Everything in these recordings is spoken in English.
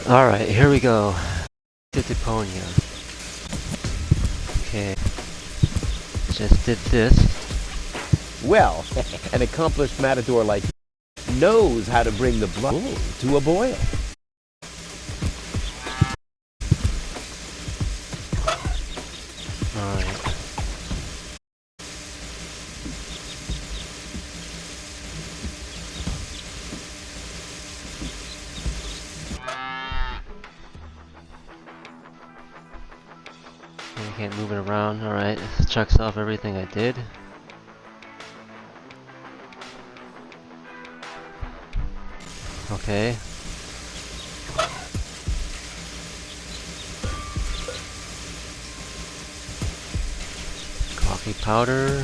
Alright, here we go. To Deponia. Okay. Just did this. Well, an accomplished matador like knows how to bring the blood to a boil. Alright. I can't move it around. Alright, this checks off everything I did. Okay. Coffee powder.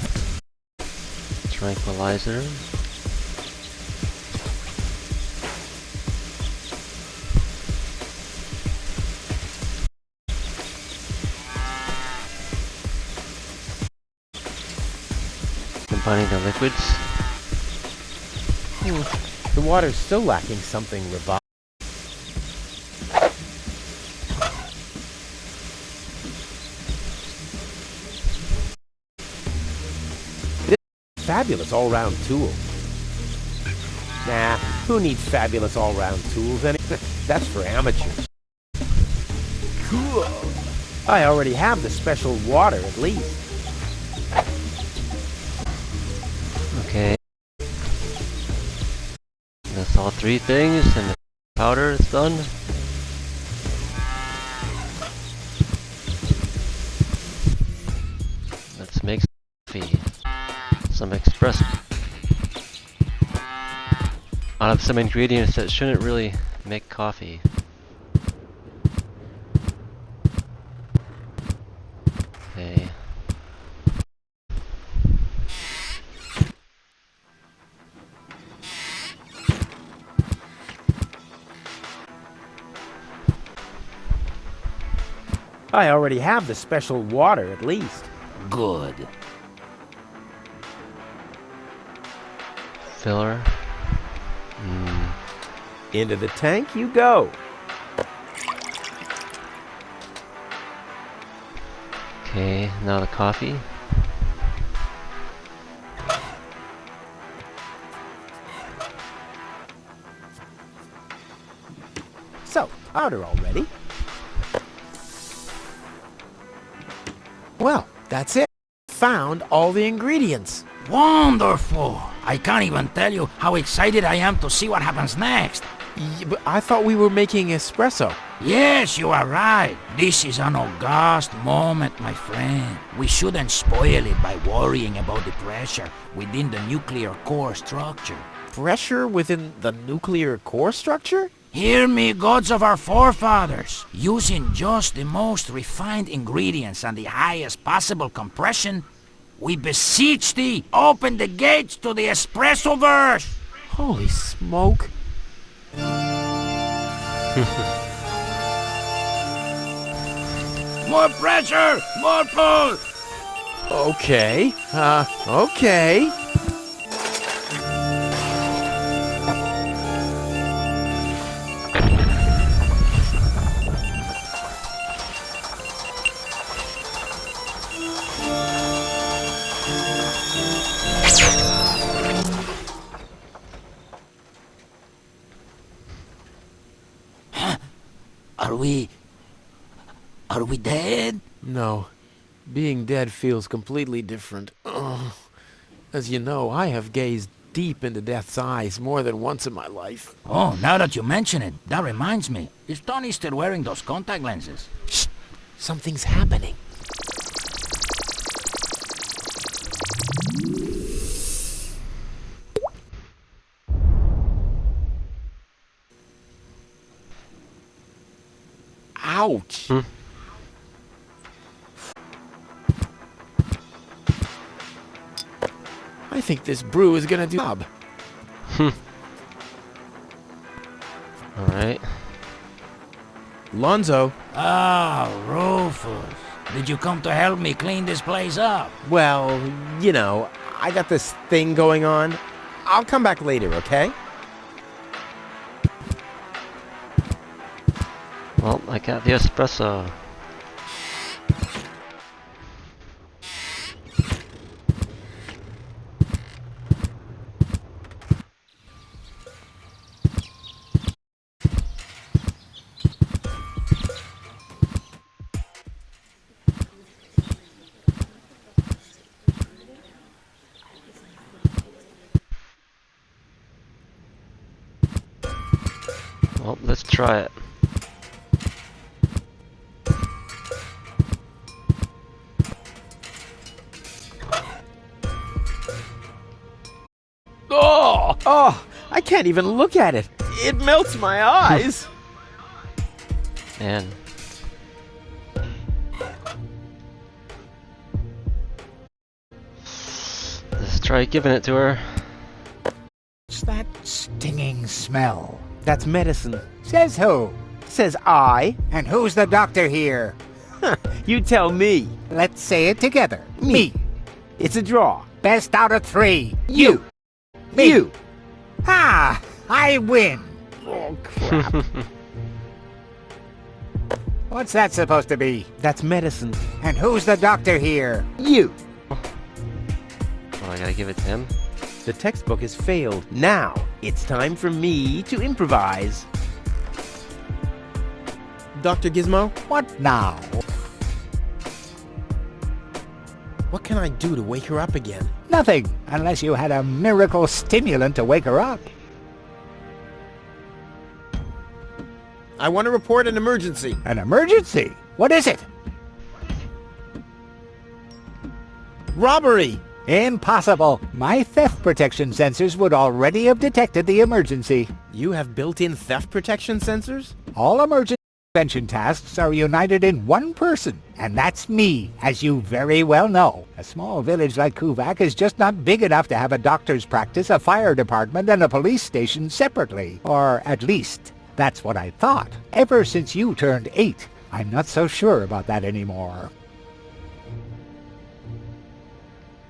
Tranquilizer. Combining the liquids. The water's still lacking something revived. This is a fabulous all-round tool. Nah, who needs fabulous all-round tools anyway? That's for amateurs. Cool. I already have the special water at least. Okay. That's all three things, and the powder is done. Let's make some coffee. Some espresso. Out of some ingredients that shouldn't really make coffee. Okay. I already have the special water at least. Good. Filler. Into the tank you go. Okay, now the coffee. So, powder already. Well, that's it. Found all the ingredients. Wonderful! I can't even tell you how excited I am to see what happens next. But I thought we were making espresso. Yes, you are right. This is an august moment, my friend. We shouldn't spoil it by worrying about the pressure within the nuclear core structure. Pressure within the nuclear core structure? Hear me, gods of our forefathers. Using just the most refined ingredients and the highest possible compression, we beseech thee, open the gates to the espressoverse! Holy smoke. More pressure! More pull! Okay. Okay. Are we dead? No. Being dead feels completely different. Ugh. As you know, I have gazed deep into death's eyes more than once in my life. Oh, now that you mention it, that reminds me. Is Tony still wearing those contact lenses? Shh! Something's happening. Ouch! I think this brew is gonna do the job. Alright. Lonzo. Ah, Rufus. Did you come to help me clean this place up? Well, you know, I got this thing going on. I'll come back later, okay? Well, I got the espresso. Well, let's try it. Oh, I can't even look at it. It melts my eyes. Man. Let's try giving it to her. What's that stinging smell? That's medicine. Says who? Says I. And who's the doctor here? You tell me. Let's say it together. Me. It's a draw. Best out of 3. You. Me. You. Ah! I win. Oh, crap. What's that supposed to be? That's medicine. And who's the doctor here? You. Well, I gotta give it to him. The textbook has failed. Now, it's time for me to improvise. Dr. Gizmo, What now? what can I do to wake her up again? Nothing, unless you had a miracle stimulant to wake her up. I want to report an emergency. An emergency? What is it? Robbery! Impossible. My theft protection sensors would already have detected the emergency. You have built-in theft protection sensors? All emergency prevention tasks are united in one person, and that's me, as you very well know. A small village like Kuvak is just not big enough to have a doctor's practice, a fire department, and a police station separately. Or at least, that's what I thought. Ever since you turned 8, I'm not so sure about that anymore.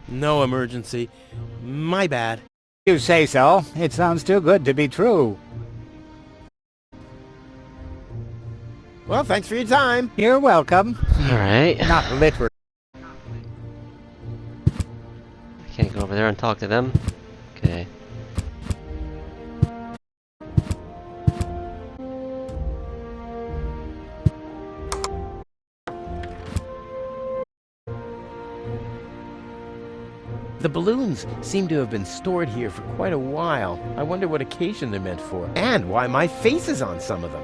No emergency. My bad. You say so. It sounds too good to be true. Well, thanks for your time. You're welcome. Alright. Not literally. I can't go over there and talk to them. Okay. The balloons seem to have been stored here for quite a while. I wonder what occasion they're meant for. And why my face is on some of them.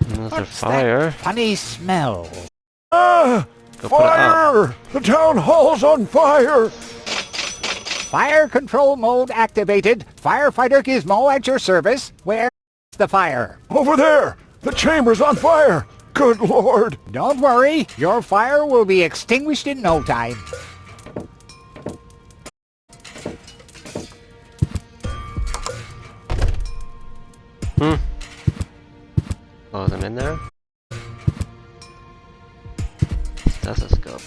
Another What's fire. that funny smell? Go put it out. The town hall's on fire! Fire control mode activated. Firefighter Gizmo at your service. Where's the fire? Over there! The chamber's on fire! Good Lord! Don't worry. Your fire will be extinguished in no time. Close them in there. Stethoscope.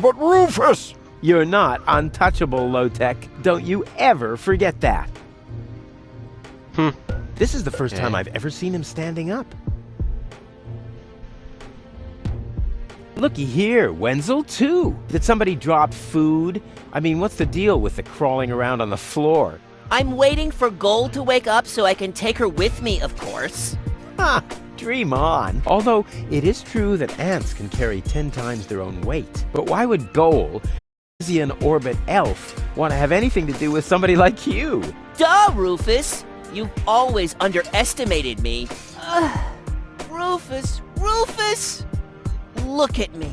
But Rufus! You're not untouchable, Low-Tech. Don't you ever forget that. This is the first time I've ever seen him standing up. Looky here, Wenzel too. Did somebody drop food? I mean, what's the deal with the crawling around on the floor? I'm waiting for Gold to wake up so I can take her with me, of course. Ha! Dream on. Although, it is true that ants can carry 10 times their own weight. But why would Goal, an orbit elf, want to have anything to do with somebody like you? Duh, Rufus! You've always underestimated me. Rufus! Rufus! Look at me.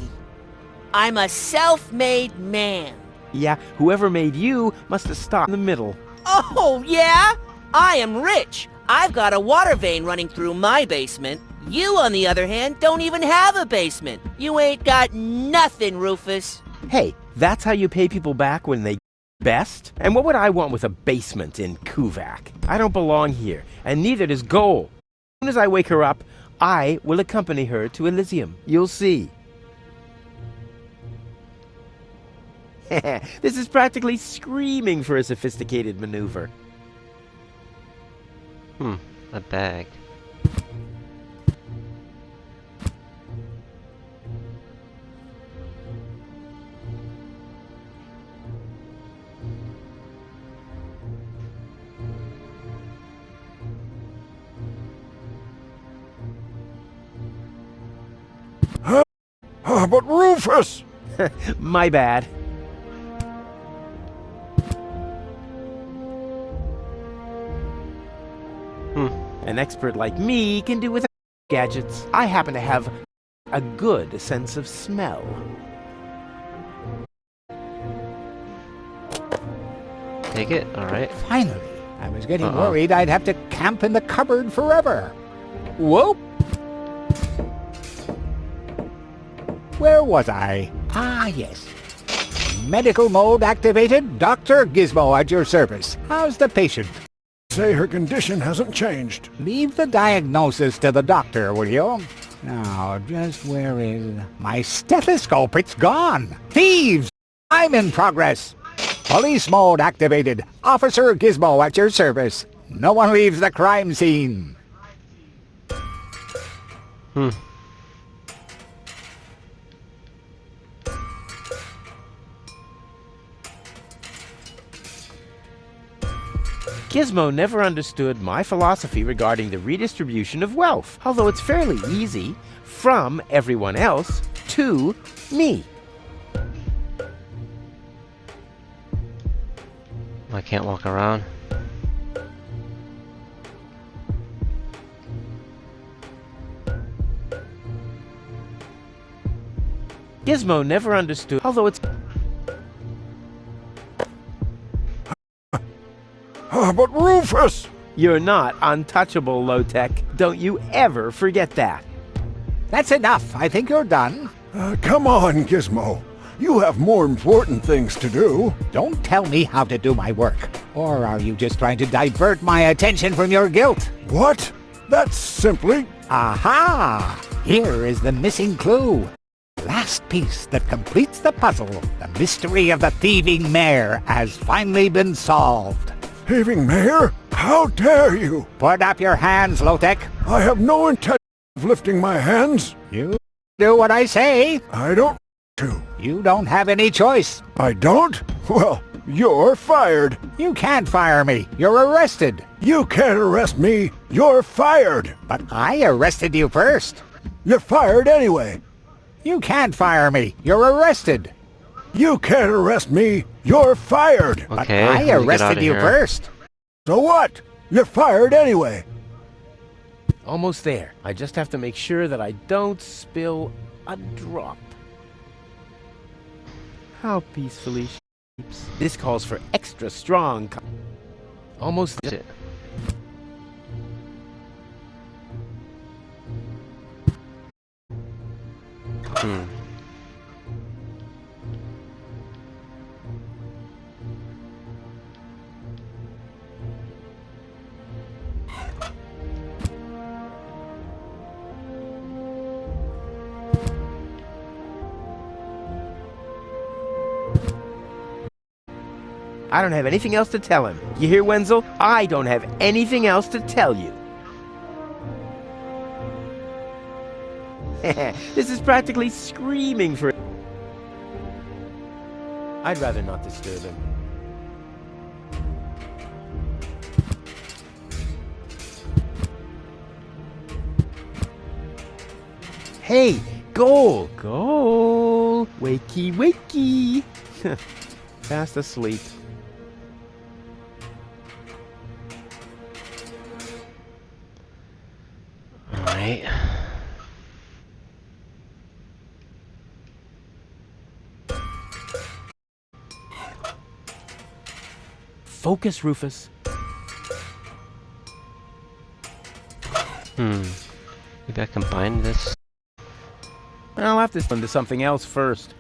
I'm a self-made man. Yeah, whoever made you must have stopped in the middle. Oh, yeah? I am rich. I've got a water vein running through my basement. You, on the other hand, don't even have a basement. You ain't got nothing, Rufus. Hey, that's how you pay people back when they best? And what would I want with a basement in Kuvak? I don't belong here, and neither does Goal. As soon as I wake her up, I will accompany her to Elysium. You'll see. This is practically screaming for a sophisticated maneuver. A bag. But Rufus! My bad. An expert like me can do without gadgets. I happen to have a good sense of smell. Take it? Alright. Finally, I was getting Uh-oh. worried I'd have to camp in the cupboard forever. Whoop! Where was I? Ah, yes. Medical mode activated. Dr. Gizmo at your service. How's the patient? Say her condition hasn't changed. Leave the diagnosis to the doctor, will you? Now, just where is my stethoscope? It's gone. Thieves! I'm in progress. Police mode activated. Officer Gizmo at your service. No one leaves the crime scene. Gizmo never understood my philosophy regarding the redistribution of wealth, although it's fairly easy, from everyone else to me. I can't walk around. Gizmo never understood, although it's... But Rufus! You're not untouchable, Low-Tech. Don't you ever forget that. That's enough. I think you're done. Come on, Gizmo. You have more important things to do. Don't tell me how to do my work. Or are you just trying to divert my attention from your guilt? What? That's simply... Aha! Here is the missing clue. Last piece that completes the puzzle. The mystery of the thieving mare has finally been solved. Thieving Mayor? How dare you! Put up your hands, Low-Tech. I have no intention of lifting my hands. You do what I say. I don't to. You don't have any choice. I don't? Well, you're fired. You can't fire me. You're arrested. You can't arrest me. You're fired. But I arrested you first. You're fired anyway. You can't fire me. You're arrested. You can't arrest me. You're fired. But Okay, I let me get arrested outta you here. first. So what? You're fired anyway. Almost there. I just have to make sure that I don't spill a drop. How peacefully she sleeps. This calls for extra strong... Almost there. Shit. I don't have anything else to tell him. You hear, Wenzel? I don't have anything else to tell you. This is practically screaming for... I'd rather not disturb him. Hey, Goal! Goal! Wakey, wakey! Fast asleep. Alright. Focus, Rufus. Maybe I combine this. I'll have to spin to something else first.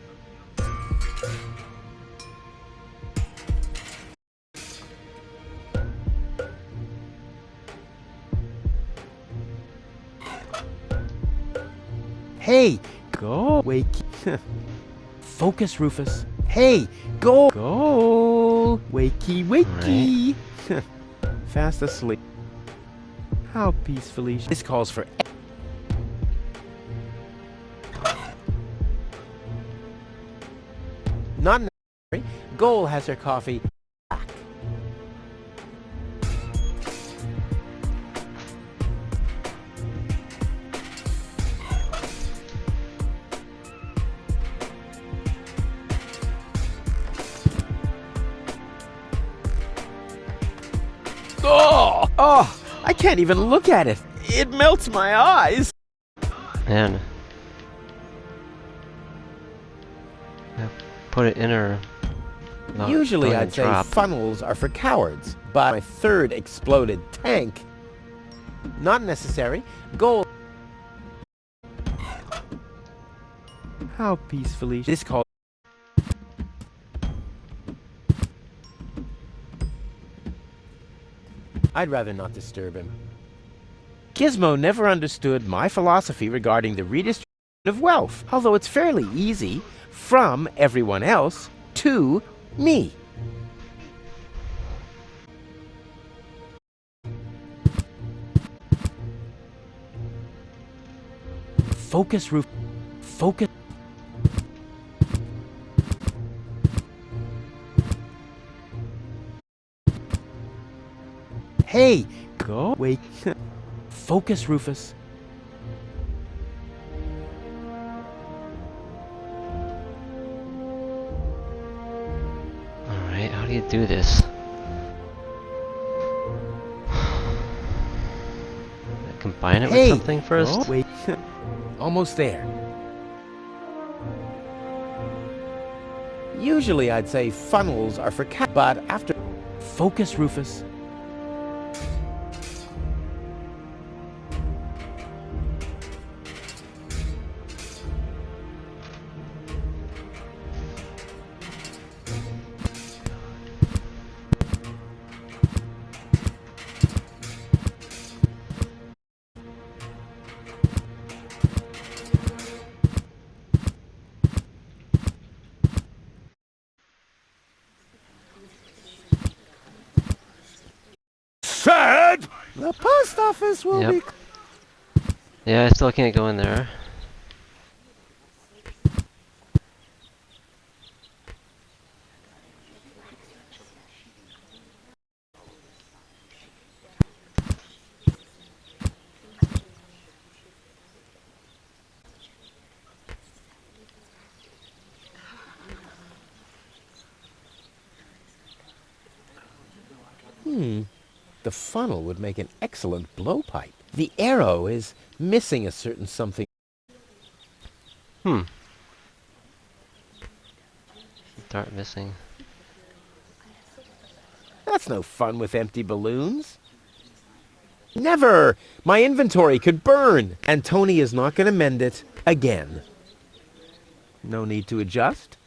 Hey, go, wakey. Focus, Rufus. Hey, go, wakey, wakey. Fast asleep. How peacefully. This calls for. Not necessary. Goal has her coffee back. Oh, I can't even look at it. It melts my eyes. Man. Put it in her. Usually I'd say funnels are for cowards, but my third exploded tank. Not necessary. Goal. How peacefully. This call. I'd rather not disturb him. Gizmo never understood my philosophy regarding the redistribution of wealth, although it's fairly easy. From everyone else to me. Focus, Roof. Focus. Hey, go. Wait. Focus, Rufus. How do you do this? Combine it with something first? Oh, wait. Almost there. Usually I'd say funnels are for cat, but after. Focus, Rufus. Sad! The post office will be. Yeah, I still can't go in there. The funnel would make an excellent blowpipe. The arrow is missing a certain something. Dart missing. That's no fun with empty balloons. Never! My inventory could burn, and Tony is not going to mend it again. No need to adjust.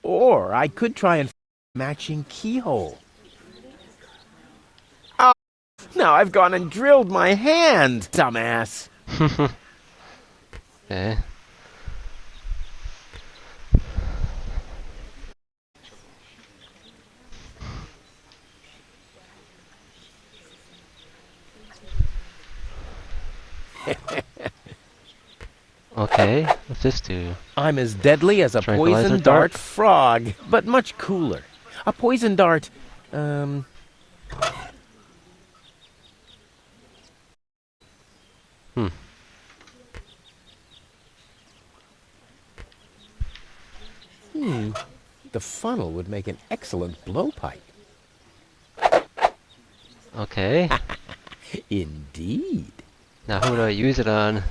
Or I could try and matching keyhole. Oh, now I've gone and drilled my hand, dumbass. Okay. Okay, what's this do? I'm as deadly as a Tranquilizer poison dart frog, but much cooler. A poison dart, The funnel would make an excellent blowpipe. Okay. Indeed. Now who do I use it on?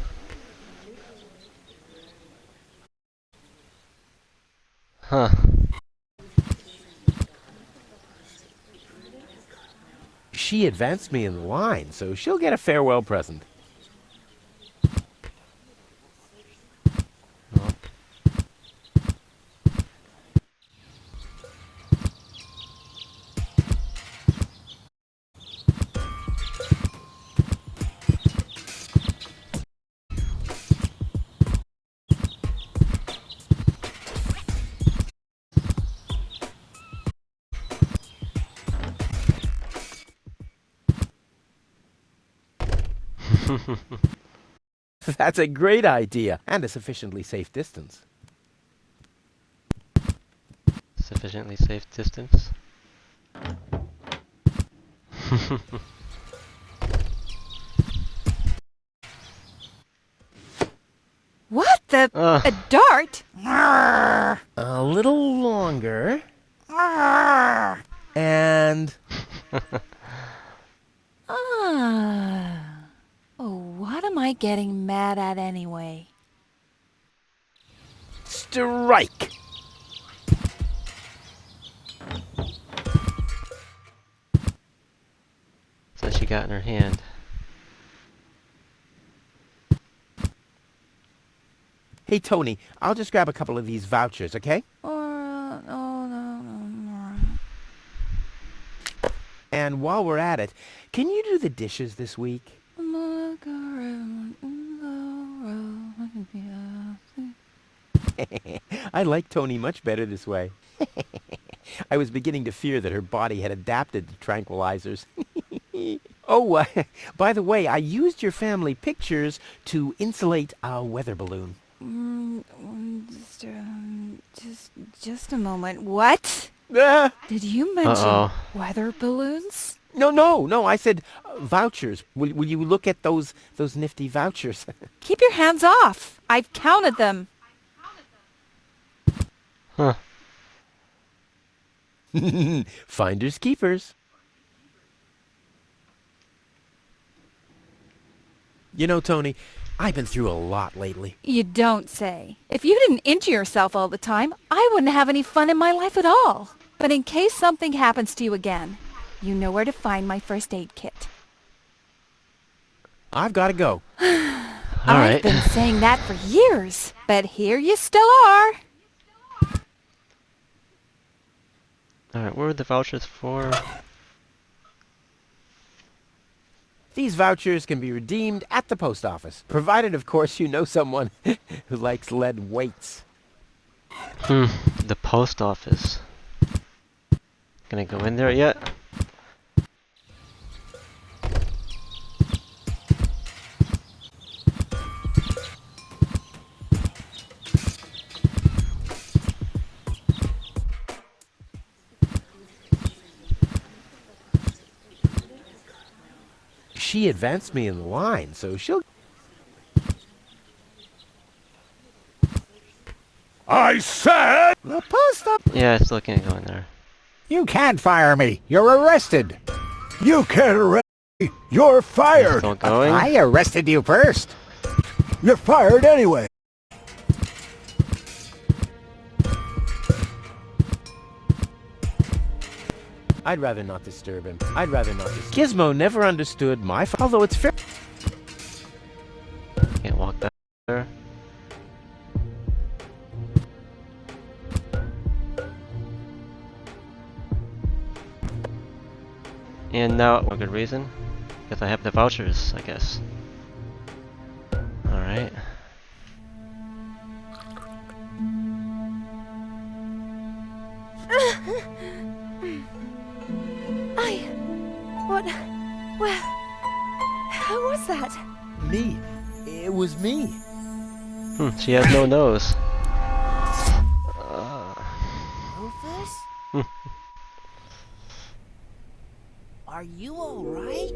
Huh. She advanced me in line, so she'll get a farewell present. That's a great idea, and a sufficiently safe distance. Sufficiently safe distance. What the? Ugh. A dart? A little longer. And... Oh, what am I getting mad at anyway? strike! What's that she got in her hand? Hey, Tony, I'll just grab a couple of these vouchers, okay? And while we're at it, can you do the dishes this week? I like Tony much better this way. I was beginning to fear that her body had adapted to tranquilizers. Oh, by the way, I used your family pictures to insulate a weather balloon. Just a moment. What? Ah! Did you mention Uh-oh. weather balloons? No, I said vouchers. Will you look at those nifty vouchers? Keep your hands off. I've counted them. Huh. Finders keepers. You know, Tony, I've been through a lot lately. You don't say. If you didn't injure yourself all the time, I wouldn't have any fun in my life at all. But in case something happens to you again, you know where to find my first aid kit. I've got to go. I've Alright. been saying that for years, but here you still are. Alright, what were the vouchers for? These vouchers can be redeemed at the post office, provided, of course, you know someone who likes lead weights. The post office. Can I go in there yet? She advanced me in the line, so she'll... I said... The post office... Yeah, I still can't go in there. You can't fire me. You're arrested. You can't arrest me. You're fired. Still going? I arrested you first. You're fired anyway. I'd rather not disturb him. Gizmo never understood my... Although it's fair... Can't walk back there. And now, for good reason, because I have the vouchers, I guess. Alright. Well, who was that? Me. It was me. She has no nose. Rufus? Are you alright?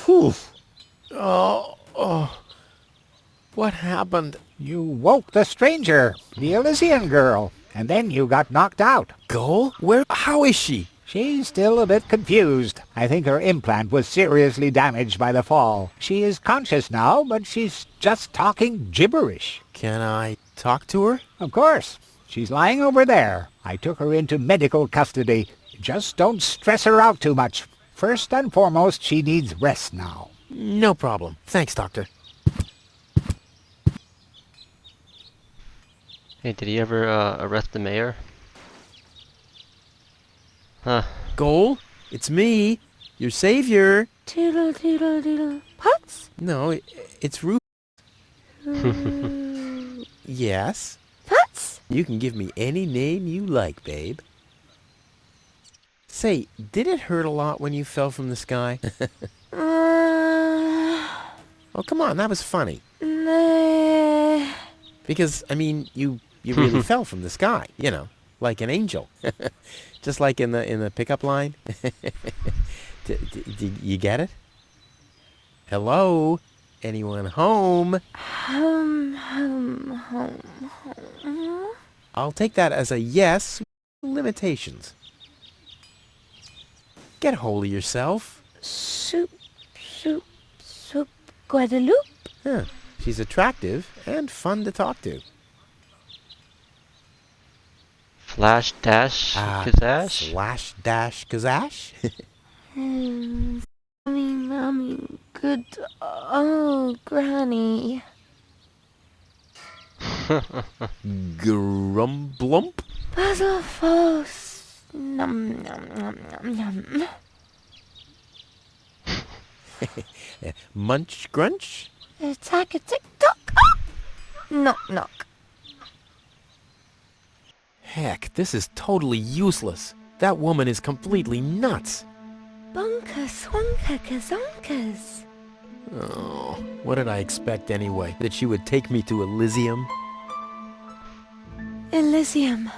Whew. Oh. What happened? You woke the stranger, the Elysian girl, and then you got knocked out. Goal? Where? How is she? She's still a bit confused. I think her implant was seriously damaged by the fall. She is conscious now, but she's just talking gibberish. Can I talk to her? Of course. She's lying over there. I took her into medical custody. Just don't stress her out too much. First and foremost, she needs rest now. No problem. Thanks, Doctor. Hey, did he ever arrest the mayor? Huh. Goal? It's me, your savior. Doodle doodle doodle. Putz? No, it's Rufus. Yes? Putz? You can give me any name you like, babe. Say, did it hurt a lot when you fell from the sky? Oh, come on, that was funny. Nah. Because, I mean, you really fell from the sky, you know, like an angel. Just like in the pickup line. Did you get it? Hello? Anyone home? Home. I'll take that as a yes. Limitations. Get hold of yourself. Soup, Guadeloupe? Huh. She's attractive and fun to talk to. Flash dash kazash? Slash dash kazash? Mommy, good old Granny. Grumblump? Puzzle false. Num num num num num. Munch grunch? Attack a tick-tock. Knock knock. Heck, this is totally useless. That woman is completely nuts. Bonka swanka kazonkas. Oh, what did I expect anyway? That she would take me to Elysium? Elysium.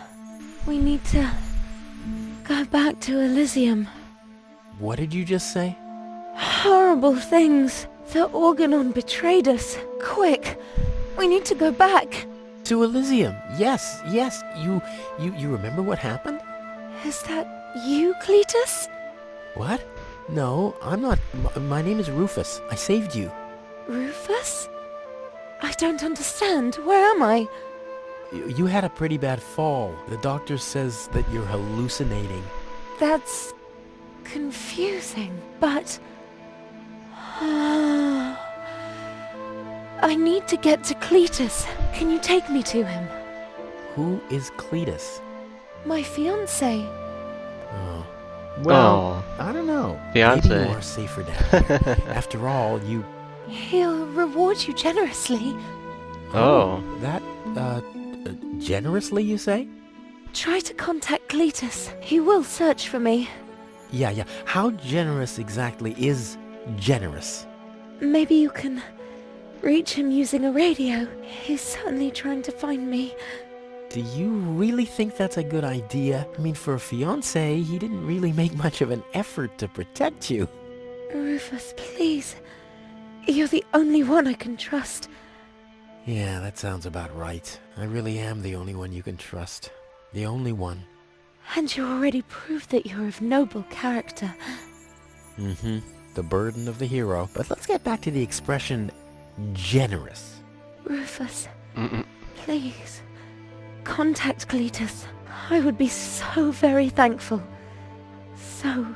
We need to go back to Elysium. What did you just say? Horrible things. The Organon betrayed us. Quick. We need to go back. To Elysium. Yes. You remember what happened? Is that you, Cletus? What? No, I'm not. My name is Rufus. I saved you. Rufus? I don't understand. Where am I? You had a pretty bad fall. The doctor says that you're hallucinating. That's confusing, but... I need to get to Cletus. Can you take me to him? Who is Cletus? My fiancé. Oh. Well, Oh. I don't know. Fiancé. Maybe you are safer down here. After all, you... He'll reward you generously. Oh. That, generously, you say? Try to contact Cletus. He will search for me. Yeah. How generous exactly is generous? Maybe you can reach him using a radio. He's certainly trying to find me. Do you really think that's a good idea? I mean, for a fiancé, he didn't really make much of an effort to protect you. Rufus, please. You're the only one I can trust. Yeah, that sounds about right. I really am the only one you can trust. The only one. And you already proved that you're of noble character. Mm-hmm. The burden of the hero. But let's get back to the expression generous. Rufus, please. Contact Cletus. I would be so very thankful. So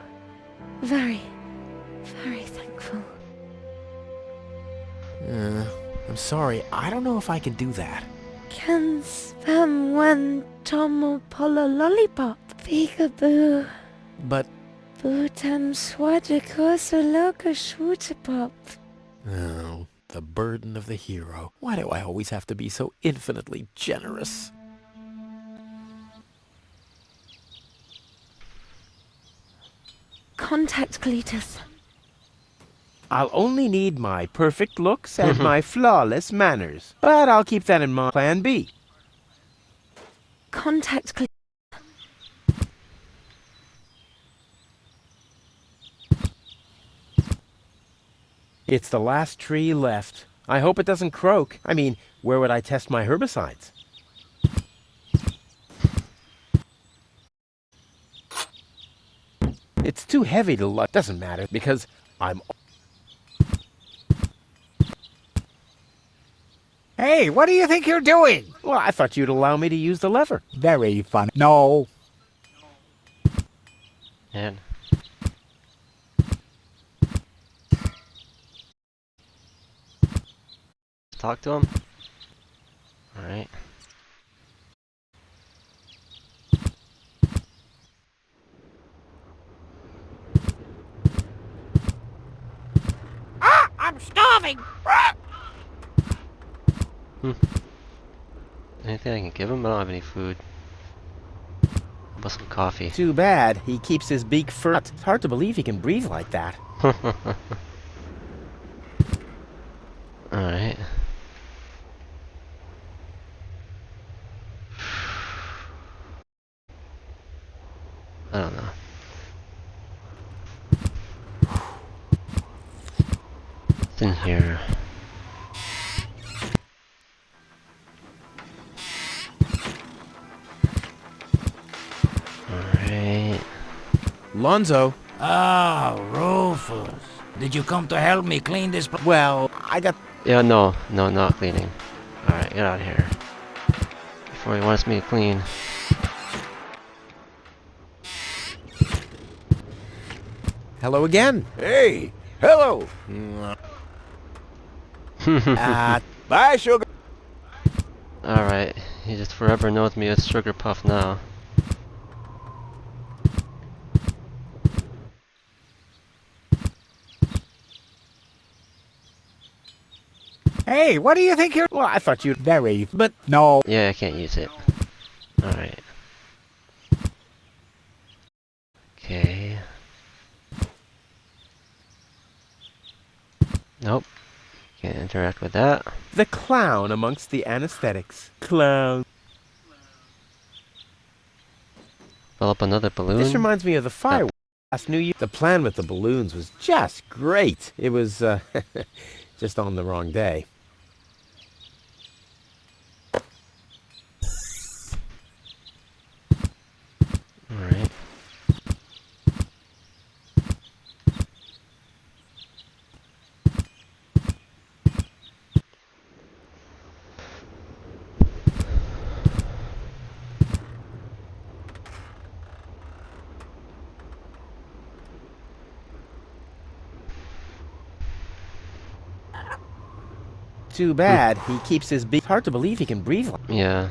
very, very thankful. I'm sorry. I don't know if I can do that. Can spam when tomo polo lollipop. Peekaboo. But... Bootam swadikosa loka shwootapop. Oh, the burden of the hero. Why do I always have to be so infinitely generous? Contact Cletus. I'll only need my perfect looks and my flawless manners. But I'll keep that in mind. Plan B. Contact Cletus. It's the last tree left. I hope it doesn't croak. I mean, where would I test my herbicides? It's too heavy to lift. Doesn't matter because I'm... Hey, what do you think you're doing? Well, I thought you'd allow me to use the lever. Very funny. No. Man. Talk to him. Alright. I'm starving! Anything I can give him? I don't have any food. With some coffee. Too bad he keeps his beak furrowed. It's hard to believe he can breathe like that. Alright. I don't know. What's in here? Alright. Lonzo. Ah, Rufus. Did you come to help me clean this place? Well, I got... Yeah, no, not cleaning. Alright, get out of here. Before he wants me to clean. Hello again. Hey, hello. Bye, sugar. Alright, he just forever knows me as Sugar Puff now. Hey, what do you think you're... Well, I thought you'd... Very... But... No. Yeah, I can't use it. Alright. Okay. Nope. Can't interact with that. The clown amongst the anesthetics. Clown. Fill up another balloon. This reminds me of the fireworks last New Year. The plan with the balloons was just great. It was, just on the wrong day. Alright. Too bad he keeps his beak... Hard to believe he can breathe like... Yeah.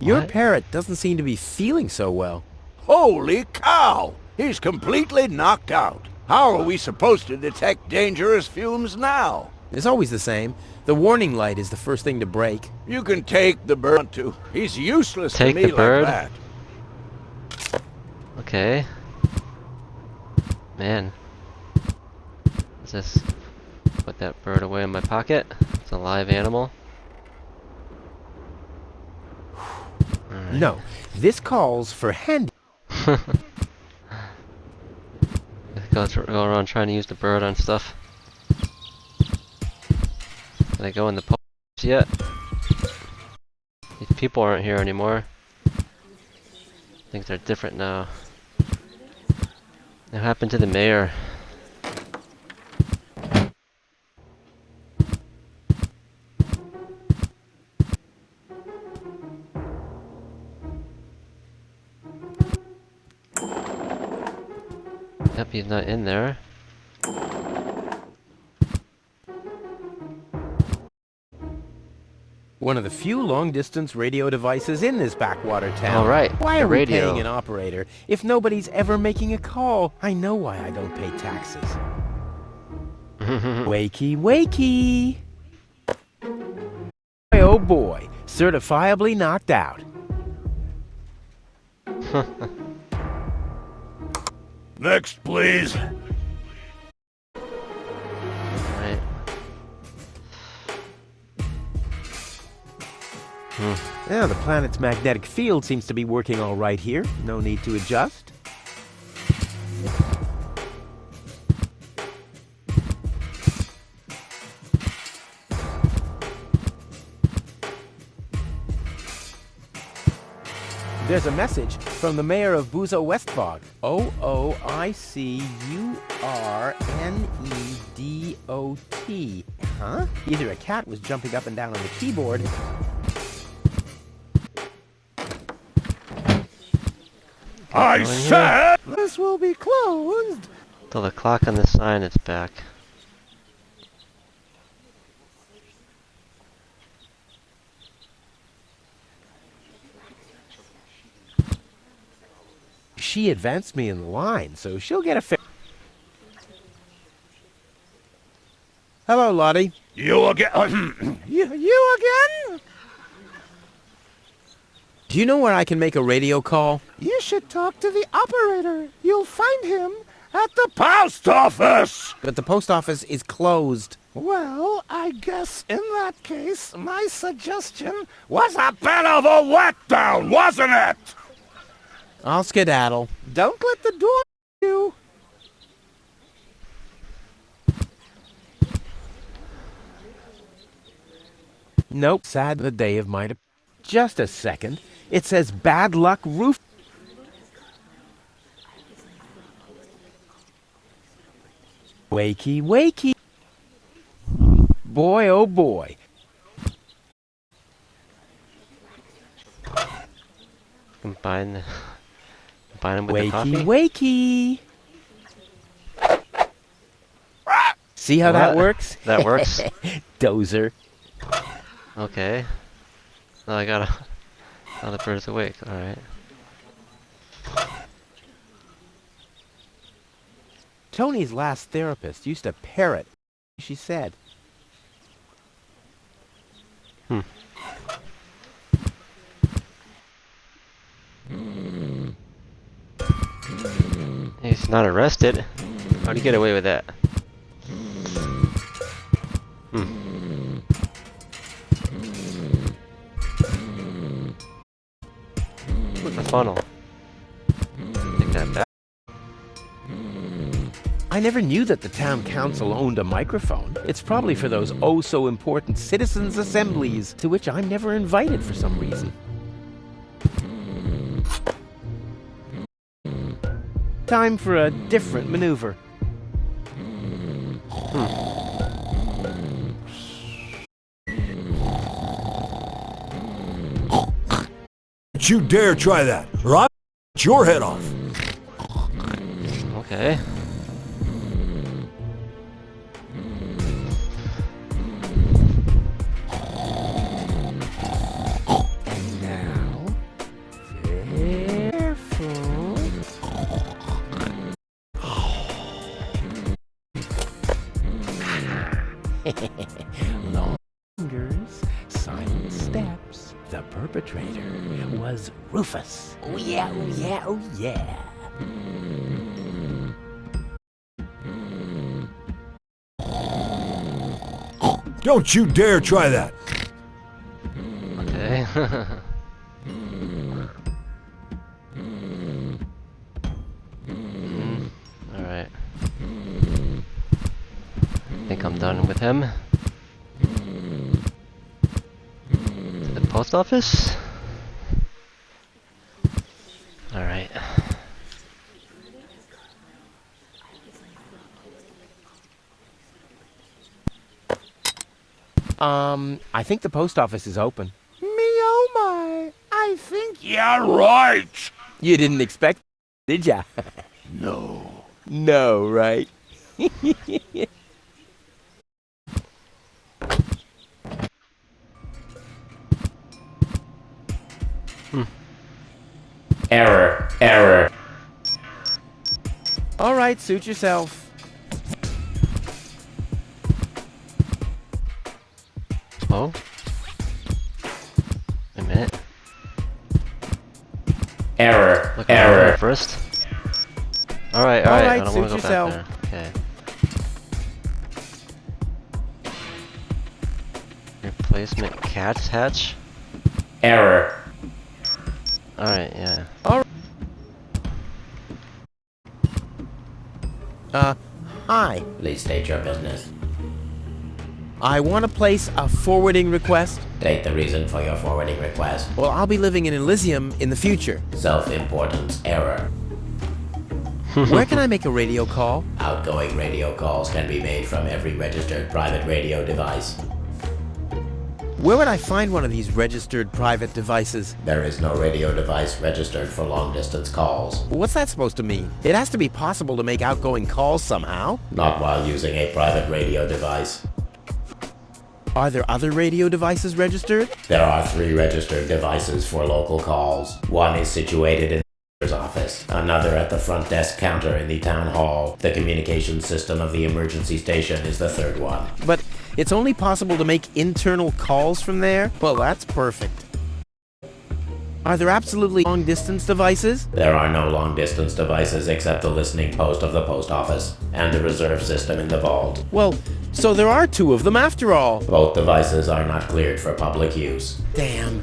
Your What? parrot doesn't seem to be feeling so well. Holy cow! He's completely knocked out. How are we supposed to detect dangerous fumes now? It's always the same. The warning light is the first thing to break. You can take the bird to. He's useless Take to me the bird? like that. Okay. Man. Let's just put that bird away in my pocket. It's a live animal. Alright. No, this calls for hand... Go around trying to use the bird on stuff. Did I go in the post yet? These people aren't here anymore. Things are different now. What happened to the mayor? Yep, he's not in there. One of the few long-distance radio devices in this backwater town. Alright, Why the are we radio. paying an operator if nobody's ever making a call? I know why I don't pay taxes. Wakey, wakey! Boy, oh boy, certifiably knocked out. Next, please. Right. Yeah, the planet's magnetic field seems to be working all right here. No need to adjust. There's a message from the mayor of Buzo Westfog. OOICURNEDOT. Huh? Either a cat was jumping up and down on the keyboard. I Going here. said this will be closed. So the clock on the sign is back. She advanced me in the line, so she'll get a fair... Hello, Lottie. You again? You again? Do you know where I can make a radio call? You should talk to the operator. You'll find him at the... Post office! But the post office is closed. Well, I guess in that case, my suggestion... Was a bit of a letdown, wasn't it? I'll skedaddle. Don't let the door you. Nope. Sad the day of my... Just a second. It says bad luck roof... Wakey, wakey. Boy, oh boy. Combine them with the Wakey, coffee. wakey. See how that What? works? That works. Dozer. Okay. Now I got another bird's awake. All right. Tony's last therapist used to parrot, she said. He's not arrested. How'd he get away with that? With the funnel. Take that back. I never knew that the town council owned a microphone. It's probably for those oh-so-important citizens' assemblies, to which I'm never invited for some reason. Time for a different maneuver. Don't you dare try that, or I'll cut your head off. Okay. And now, careful. Long fingers, silent steps. The perpetrator was Rufus. Oh yeah, oh yeah, oh yeah. Don't you dare try that. Okay. Alright. I think I'm done with him. To the post office? Alright. I think the post office is open. Me oh my. I think... Yeah, right. You didn't expect, did ya? No. No, right? Error, error. All right, suit yourself. Oh? Wait a minute. Error, Look around error. here first. Alright, alright. I don't suit want to go yourself. back there. Okay. Replacement cat's hatch? Error. Alright, yeah. Hi. Please state your business. I want to place a forwarding request. State the reason for your forwarding request. Well, I'll be living in Elysium in the future. Self-importance error. Where can I make a radio call? Outgoing radio calls can be made from every registered private radio device. Where would I find one of these registered private devices? There is no radio device registered for long-distance calls. What's that supposed to mean? It has to be possible to make outgoing calls somehow. Not while using a private radio device. Are there other radio devices registered? There are 3 registered devices for local calls. One is situated in office, another at the front desk counter in the town hall. The communication system of the emergency station is the third one. But it's only possible to make internal calls from there? Well, that's perfect. Are there absolutely long-distance devices? There are no long-distance devices except the listening post of the post office and the reserve system in the vault. Well, so there are two of them after all. Both devices are not cleared for public use. Damn.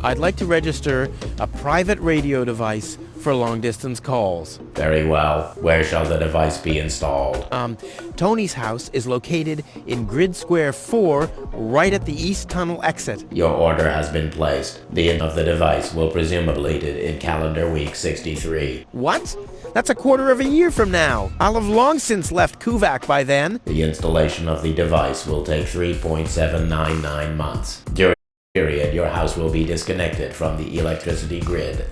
I'd like to register a private radio device for long-distance calls. Very well. Where shall the device be installed? Tony's house is located in Grid Square 4, right at the East Tunnel exit. Your order has been placed. The end of the device will presumably be in calendar week 63. What? That's a quarter of a year from now. I'll have long since left Kuvak by then. The installation of the device will take 3.799 months. During the period, your house will be disconnected from the electricity grid.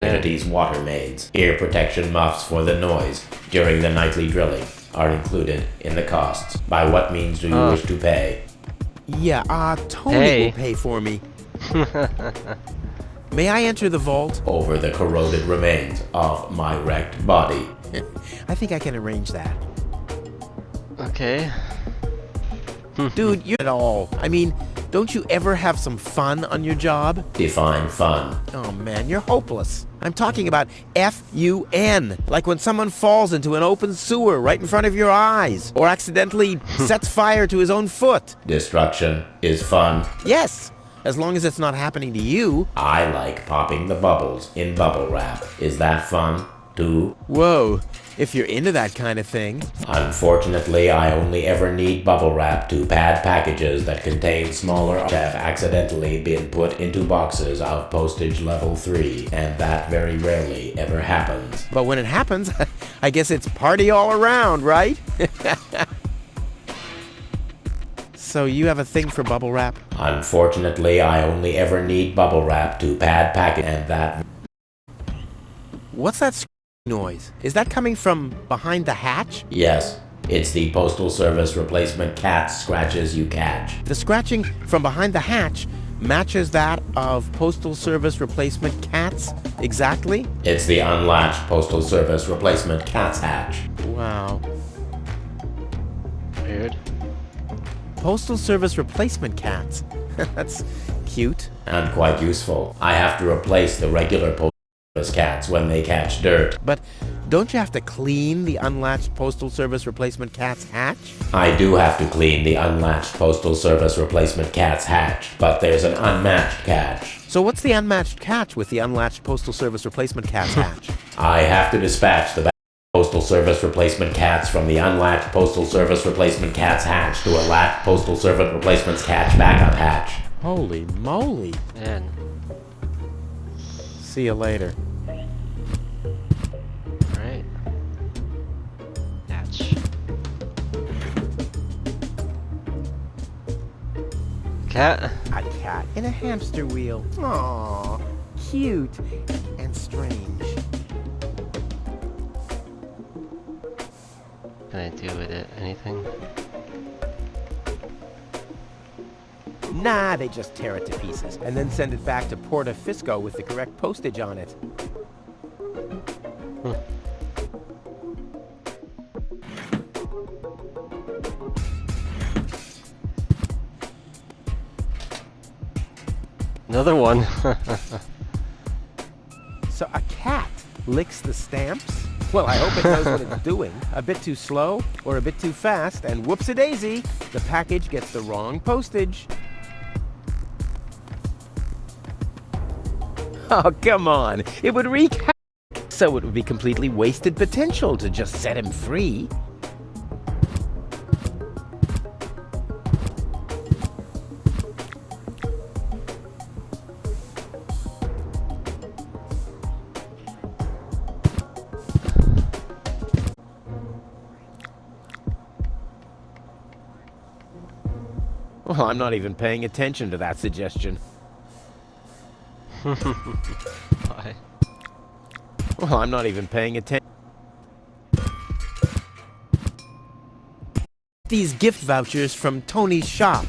Community's water mains, ear protection muffs for the noise during the nightly drilling are included in the costs. By what means do you wish to pay? Yeah, Tony will pay for me. May I enter the vault? Over the corroded remains of my wrecked body. I think I can arrange that. Okay. Dude, you're at all. I mean, don't you ever have some fun on your job? Define fun. Oh man, you're hopeless. I'm talking about F-U-N. Like when someone falls into an open sewer right in front of your eyes, or accidentally sets fire to his own foot. Destruction is fun. Yes, as long as it's not happening to you. I like popping the bubbles in bubble wrap. Is that fun, too? Whoa, if you're into that kind of thing. Unfortunately, I only ever need bubble wrap to pad packages that contain smaller have accidentally been put into boxes of postage level 3, and that very rarely ever happens. But when it happens, I guess it's party all around, right? So you have a thing for bubble wrap? Unfortunately, I only ever need bubble wrap to pad packet, and that... What's that noise? Is that coming from behind the hatch? Yes, it's the Postal Service replacement cat scratches you catch. The scratching from behind the hatch matches that of Postal Service replacement cats exactly? It's the unlatched Postal Service replacement cat's hatch. Wow. Weird. Postal Service replacement cats. That's cute. And quite useful. I have to replace the regular Postal Service cats when they catch dirt. But don't you have to clean the unlatched Postal Service replacement cat's hatch? I do have to clean the unlatched Postal Service replacement cat's hatch, but there's an unmatched catch. So what's the unmatched catch with the unlatched Postal Service replacement cat's hatch? I have to dispatch the Postal Service replacement cats from the unlatched Postal Service replacement cat's hatch to a latched Postal Service replacement cat's backup hatch. Holy moly. Man. See you later. Alright. Hatch. Cat? A cat in a hamster wheel. Aww, cute and strange. Can I do with it anything? Nah, they just tear it to pieces and then send it back to Porta Fisco with the correct postage on it. Another one. So a cat licks the stamps? Well, I hope it knows what it's doing. A bit too slow or a bit too fast, and whoops-a-daisy, the package gets the wrong postage. Oh, come on. It would wreak havoc. So it would be completely wasted potential to just set him free. Well, I'm not even paying attention to that suggestion. Why? Well, I'm not even paying attention. These gift vouchers from Tony's shop.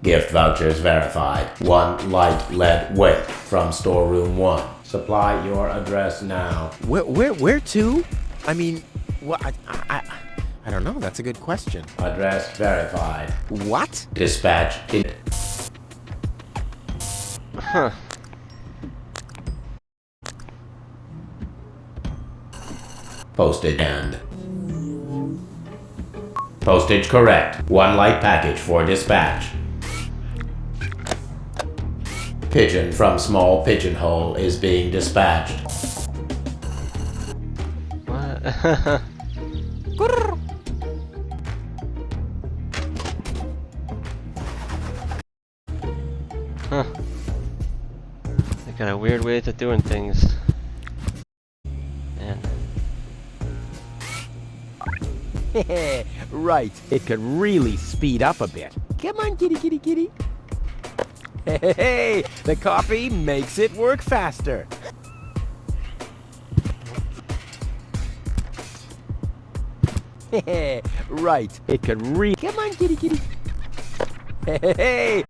Gift vouchers verified. 1 light lead weight from storeroom 1. Supply your address now. Where to? I mean, what? I don't know. That's a good question. Address verified. What? Dispatch in. Huh. Postage and. Postage correct. 1 light package for dispatch. Pigeon from small pigeonhole is being dispatched. What? Huh. They got a weird way of doing things. Man. Right. It could really speed up a bit. Come on, kitty, kitty, kitty. Hey, the coffee makes it work faster. Right. It could Come on, kitty, kitty. Hey,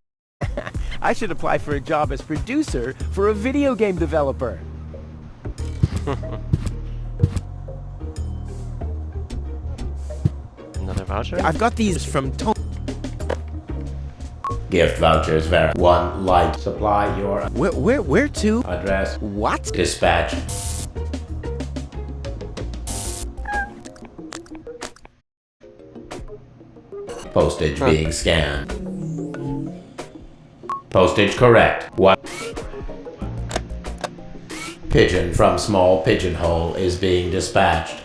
I should apply for a job as producer for a video game developer. Another voucher? I've got these from Tony. Gift vouchers verified. 1 light. Supply your Where to? address. What? Dispatch. Postage being scanned. Postage correct. 1. Pigeon from small pigeonhole is being dispatched.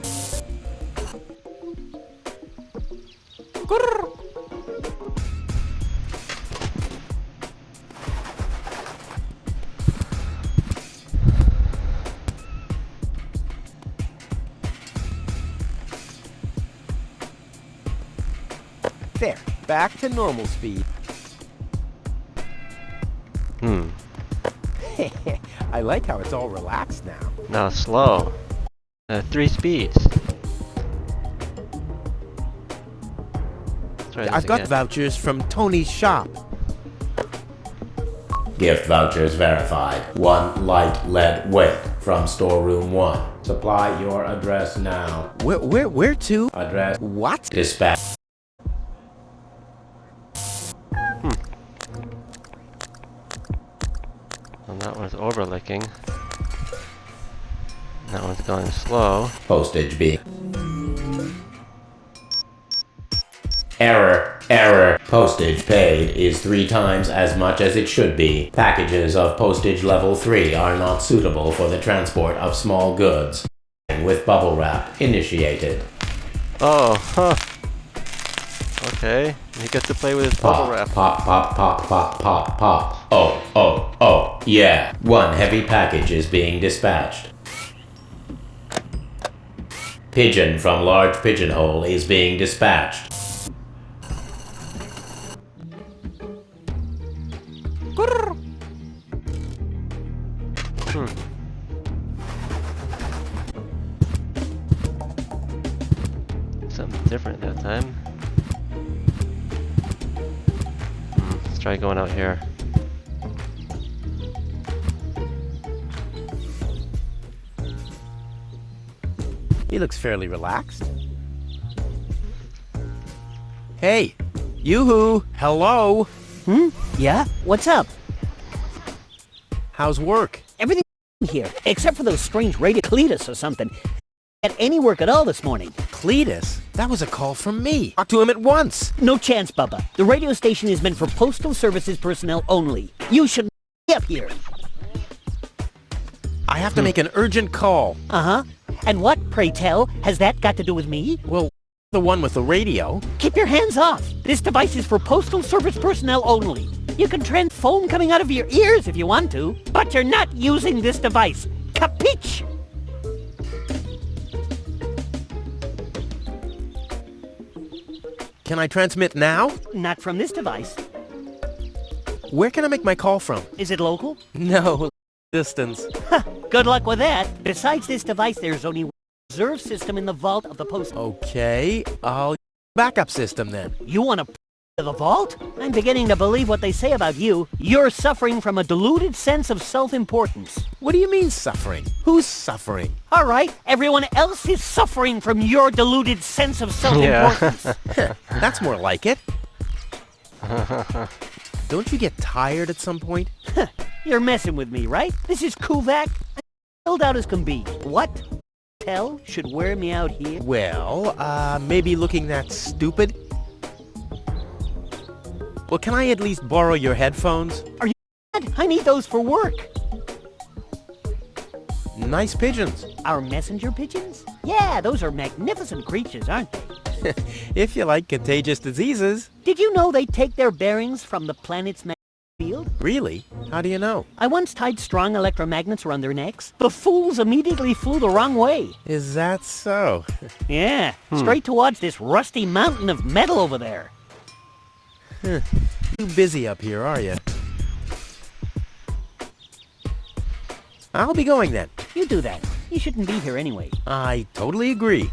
There. Back to normal speed. I like how it's all relaxed now. Now slow. 3 speeds. Let's try this I've got again. vouchers from Tony's shop. Gift vouchers verified. 1 light lead weight from storeroom 1. Supply your address now. Where to? Address. What? Dispatch. Well, that one's overlicking. That one's going slow. Postage being. Error. Error. Postage paid is 3 times as much as it should be. Packages of postage level 3 are not suitable for the transport of small goods. With bubble wrap initiated. Oh, huh. Okay. He gets to play with his bubble wrap. Pop, pop, pop, pop, pop, pop. Oh, yeah. 1 heavy package is being dispatched. Pigeon from large pigeonhole is being dispatched. Something different that time. Let's try going out here. He looks fairly relaxed. Hey, yoo-hoo, hello. Yeah? What's up? How's work? Everything here, except for those strange radio Cletus or something. Had any work at all this morning? Cletus? That was a call from me. Talk to him at once. No chance, Bubba. The radio station is meant for postal services personnel only. You should be up here. I have to make an urgent call. Uh-huh. And what, pray tell, has that got to do with me? Well, the one with the radio. Keep your hands off. This device is for postal service personnel only. You can trend foam coming out of your ears if you want to, but you're not using this device. Capiche? Can I transmit now? Not from this device. Where can I make my call from? Is it local? No, distance. Good luck with that. Besides this device, there's only one reserve system in the vault of the post. Okay, I'll backup system then. You want to The vault? I'm beginning to believe what they say about you. You're suffering from a deluded sense of self-importance. What do you mean suffering? Who's suffering? All right, everyone else is suffering from your deluded sense of self-importance. That's more like it. Don't you get tired at some point? You're messing with me, right? This is Kuvak. I'm filled out as can be. What? Hell should wear me out here? Well, maybe looking that stupid? Well, can I at least borrow your headphones? Are you mad? I need those for work. Nice pigeons. Our messenger pigeons? Yeah, those are magnificent creatures, aren't they? If you like contagious diseases. Did you know they take their bearings from the planet's magnetic field? Really? How do you know? I once tied strong electromagnets around their necks. The fools immediately flew the wrong way. Is that so? Yeah, straight towards this rusty mountain of metal over there. Too busy up here, are you? I'll be going then. You do that. You shouldn't be here anyway. I totally agree.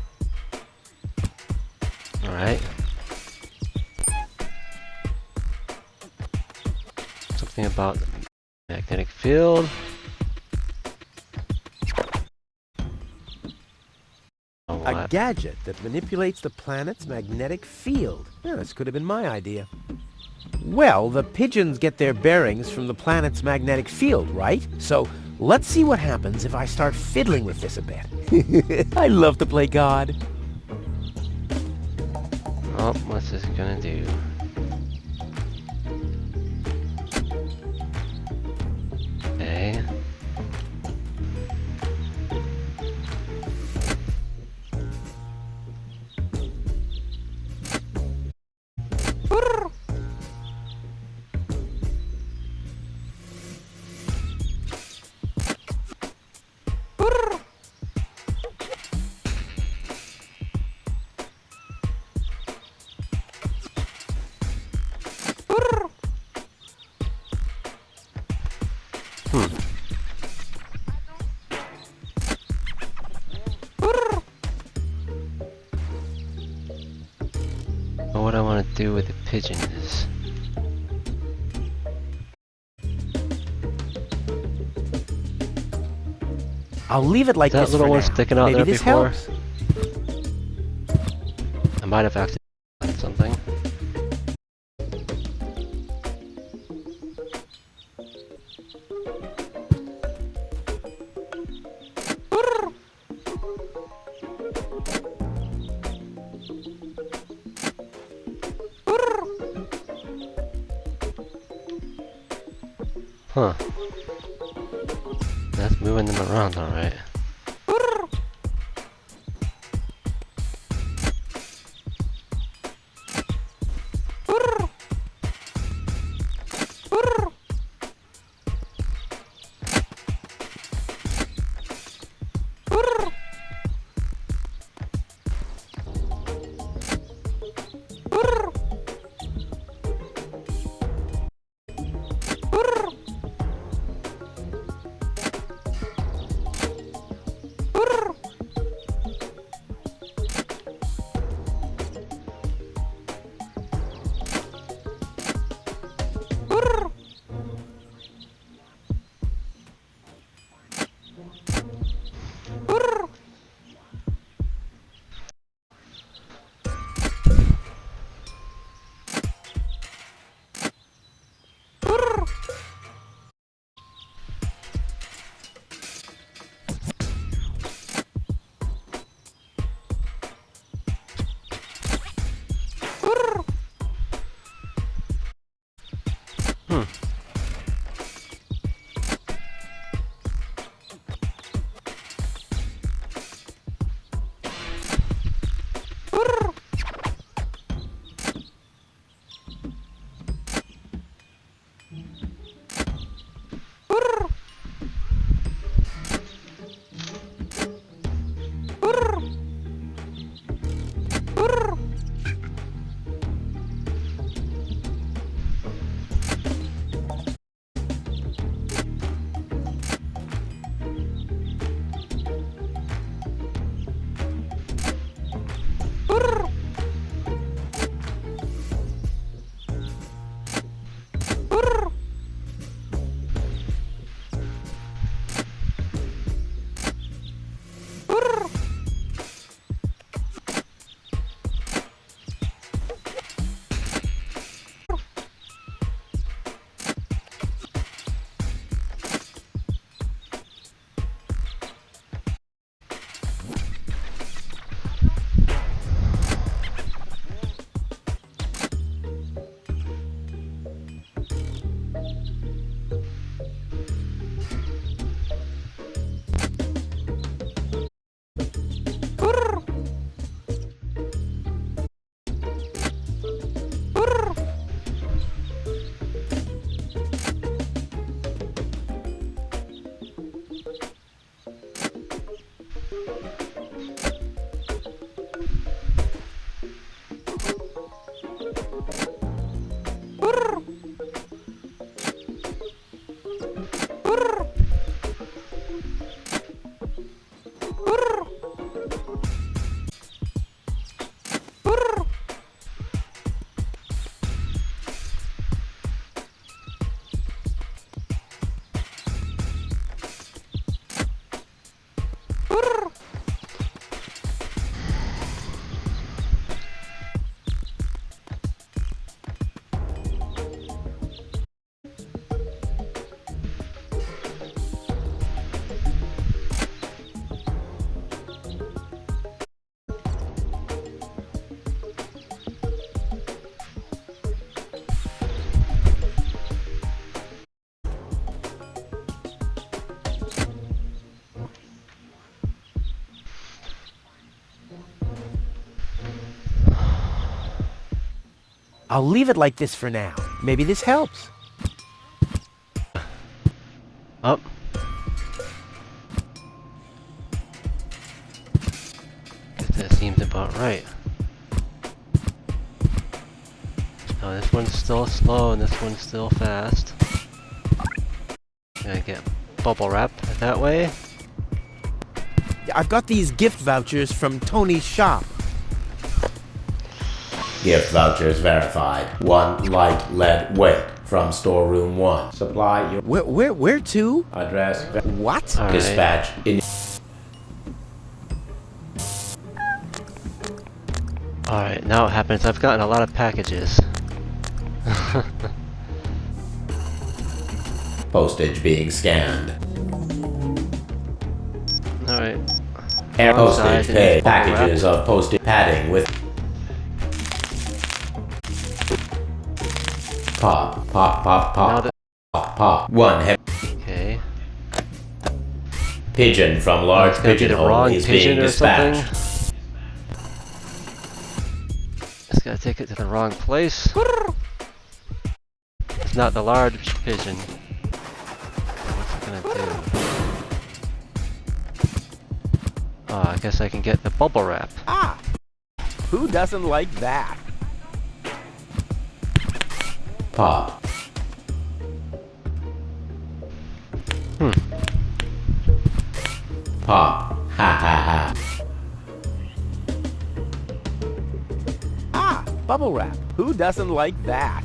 Alright. Something about the magnetic field. A gadget that manipulates the planet's magnetic field. Yeah, this could have been my idea. Well, the pigeons get their bearings from the planet's magnetic field, right? So let's see what happens if I start fiddling with this a bit. I love to play God. Oh, what's this gonna do? Okay. What I want to do with the pigeon is... I'll leave it like that this little for one now. sticking out Maybe there this before? helps. I might have accidentally done something. Huh. That's moving them around alright. I'll leave it like this for now. Maybe this helps. Up. Guess that seems about right. Oh, this one's still slow and this one's still fast. Gonna get bubble wrap that way. I've got these gift vouchers from Tony's shop. Gift vouchers verified. 1 light lead weight from storeroom 1. Supply your Where to? address. What? All right. Dispatch in. Alright, now what happens? I've gotten a lot of packages. Postage being scanned. Alright. Air Wrong postage side, paid. it's bubble wrap. Packages of postage padding with. Pop, pop, pop, Now pop, that. pop, pop. 1 heavy Okay. pigeon from large It's gonna be the pigeonhole wrong is pigeon being or something. dispatched. Just gotta take it to the wrong place. It's not the large pigeon. What's it gonna do? Oh, I guess I can get the bubble wrap. Ah! Who doesn't like that? Pop. Pop. Ha ha ha. Ah! Bubble wrap. Who doesn't like that?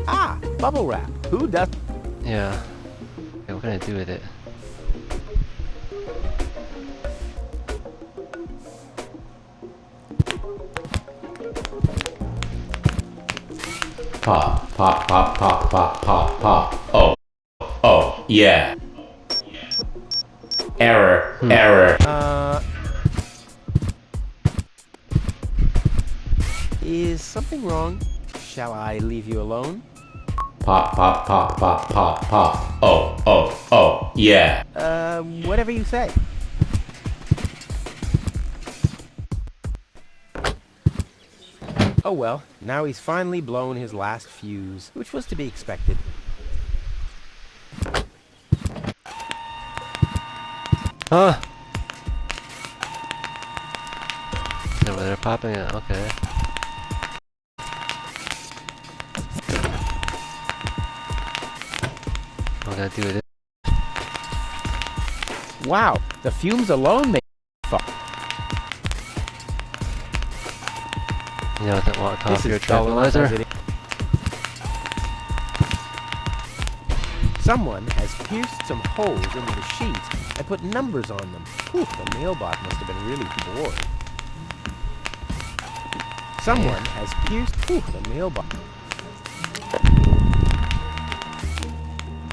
Ah! Bubble wrap. Who does? Yeah. Okay, what can I do with it? Pop. Pop, pop, pop, pop, pop, pop. Oh. Oh, yeah. Error. Error. Is something wrong? Shall I leave you alone? Pop, pop, pop, pop, pop, pop. Oh, oh, oh, yeah. Whatever you say. Oh well, now he's finally blown his last fuse, which was to be expected. Huh? Is that where they're popping it? Okay. What I gotta do with it? Wow, the fumes alone make fuck. You know, doesn't want to This off your is dull enough tranquilizer? as it is. Someone has pierced some holes into the sheets and put numbers on them. Whew, the mailbot must have been really bored. Someone has pierced... Whew, the mailbot...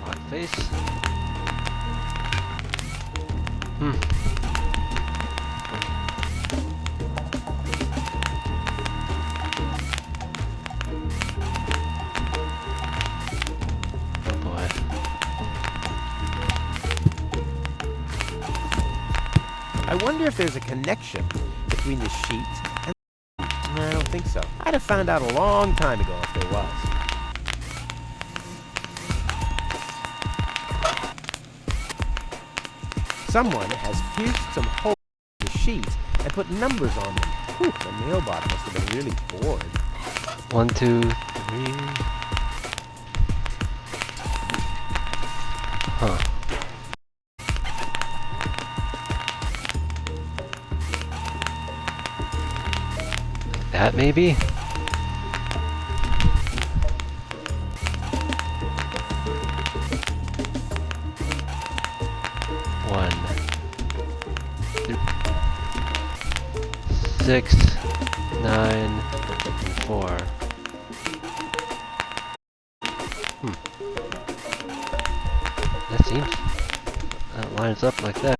Rock face? Oh boy. I wonder if there's a connection between the sheet and... No, I don't think so. I'd have found out a long time ago if there was. Someone has pierced some holes in the sheet and put numbers on them. Whew, the mailbot must have been really bored. 1, 2, 3. Huh. Like that maybe? One, 6, 9, and 4. That seems... that lines up like that.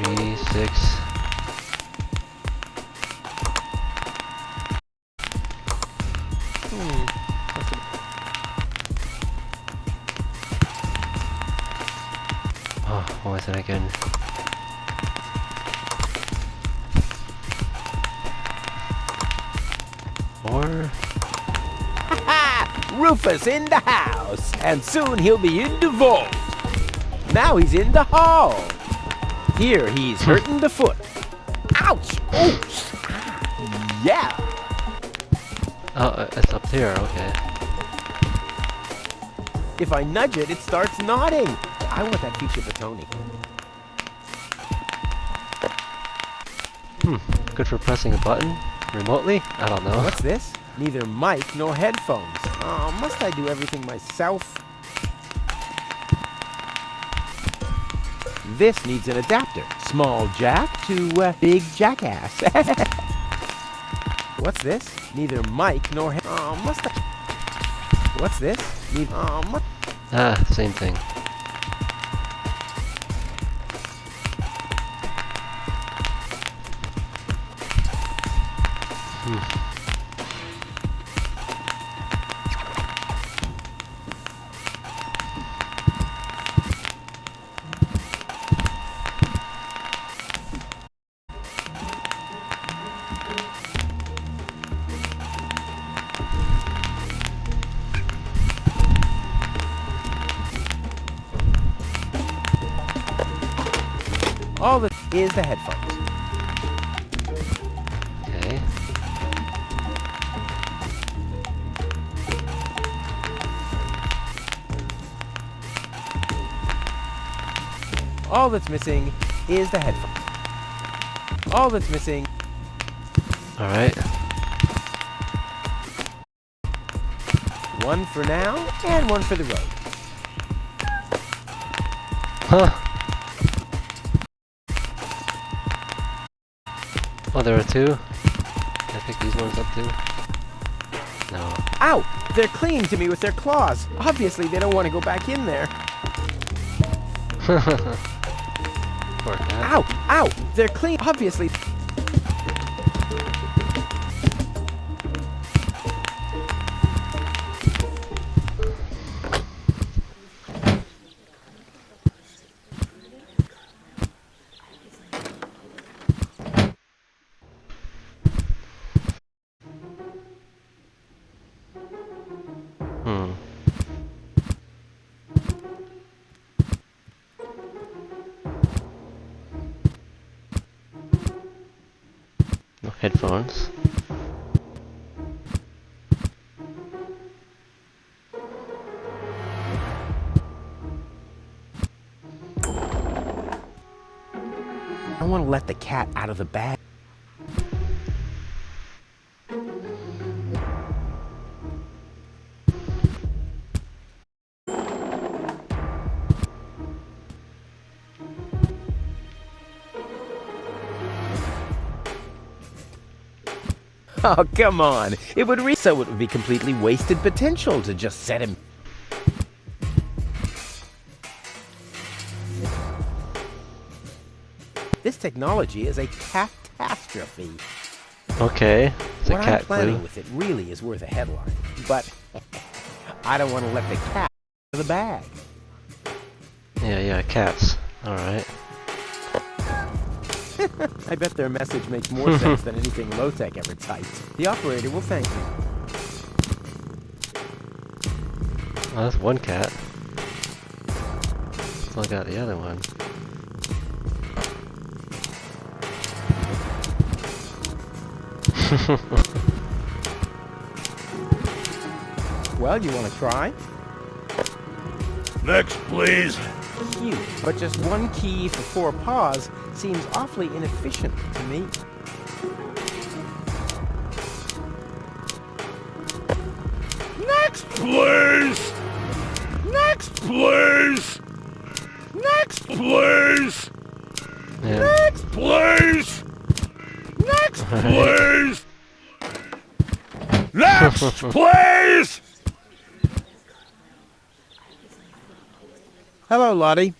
Three, 6. Oh, what was it again? Or... Rufus in the house, and soon he'll be in the vault. Now he's in the hall. Here he's hurting the foot. Ouch! Oops! Yeah! Oh, it's up here, okay. If I nudge it, it starts nodding. I want that feature for Tony. Good for pressing a button? Remotely? I don't know. What's this? Neither mic nor headphones. Oh, must I do everything myself? This needs an adapter. Small jack to big jackass. What's this? Neither mic nor oh, must I... What's this? Same thing. All that is the headphones. Okay. All that's missing is the headphones. All that's missing... Alright. One for now, and one for the road. Huh. Oh, there are two? Can I pick these ones up too? No. Ow! They're clinging to me with their claws. Obviously, they don't want to go back in there. Poor cat. Ow! Ow! They're clean. Obviously. No headphones. I want to let the cat out of the bag. Oh, come on. It would so it would be completely wasted potential to just set him. This technology is a catastrophe. Okay. It's a What I'm cat planning glue. with it really is worth a headline, but I don't want to let the cat out of the bag. Yeah, cats. Alright. I bet their message makes more sense than anything low-tech ever typed. The operator will thank me. Oh, that's one cat. Still got the other one. Well, you want to try? Next, please. Cute, but just one key for 4 paws seems awfully inefficient to me. Next, please. Next, please. Next, please. Yeah. Next, please. Next, please. Next, please. Hello, Lottie.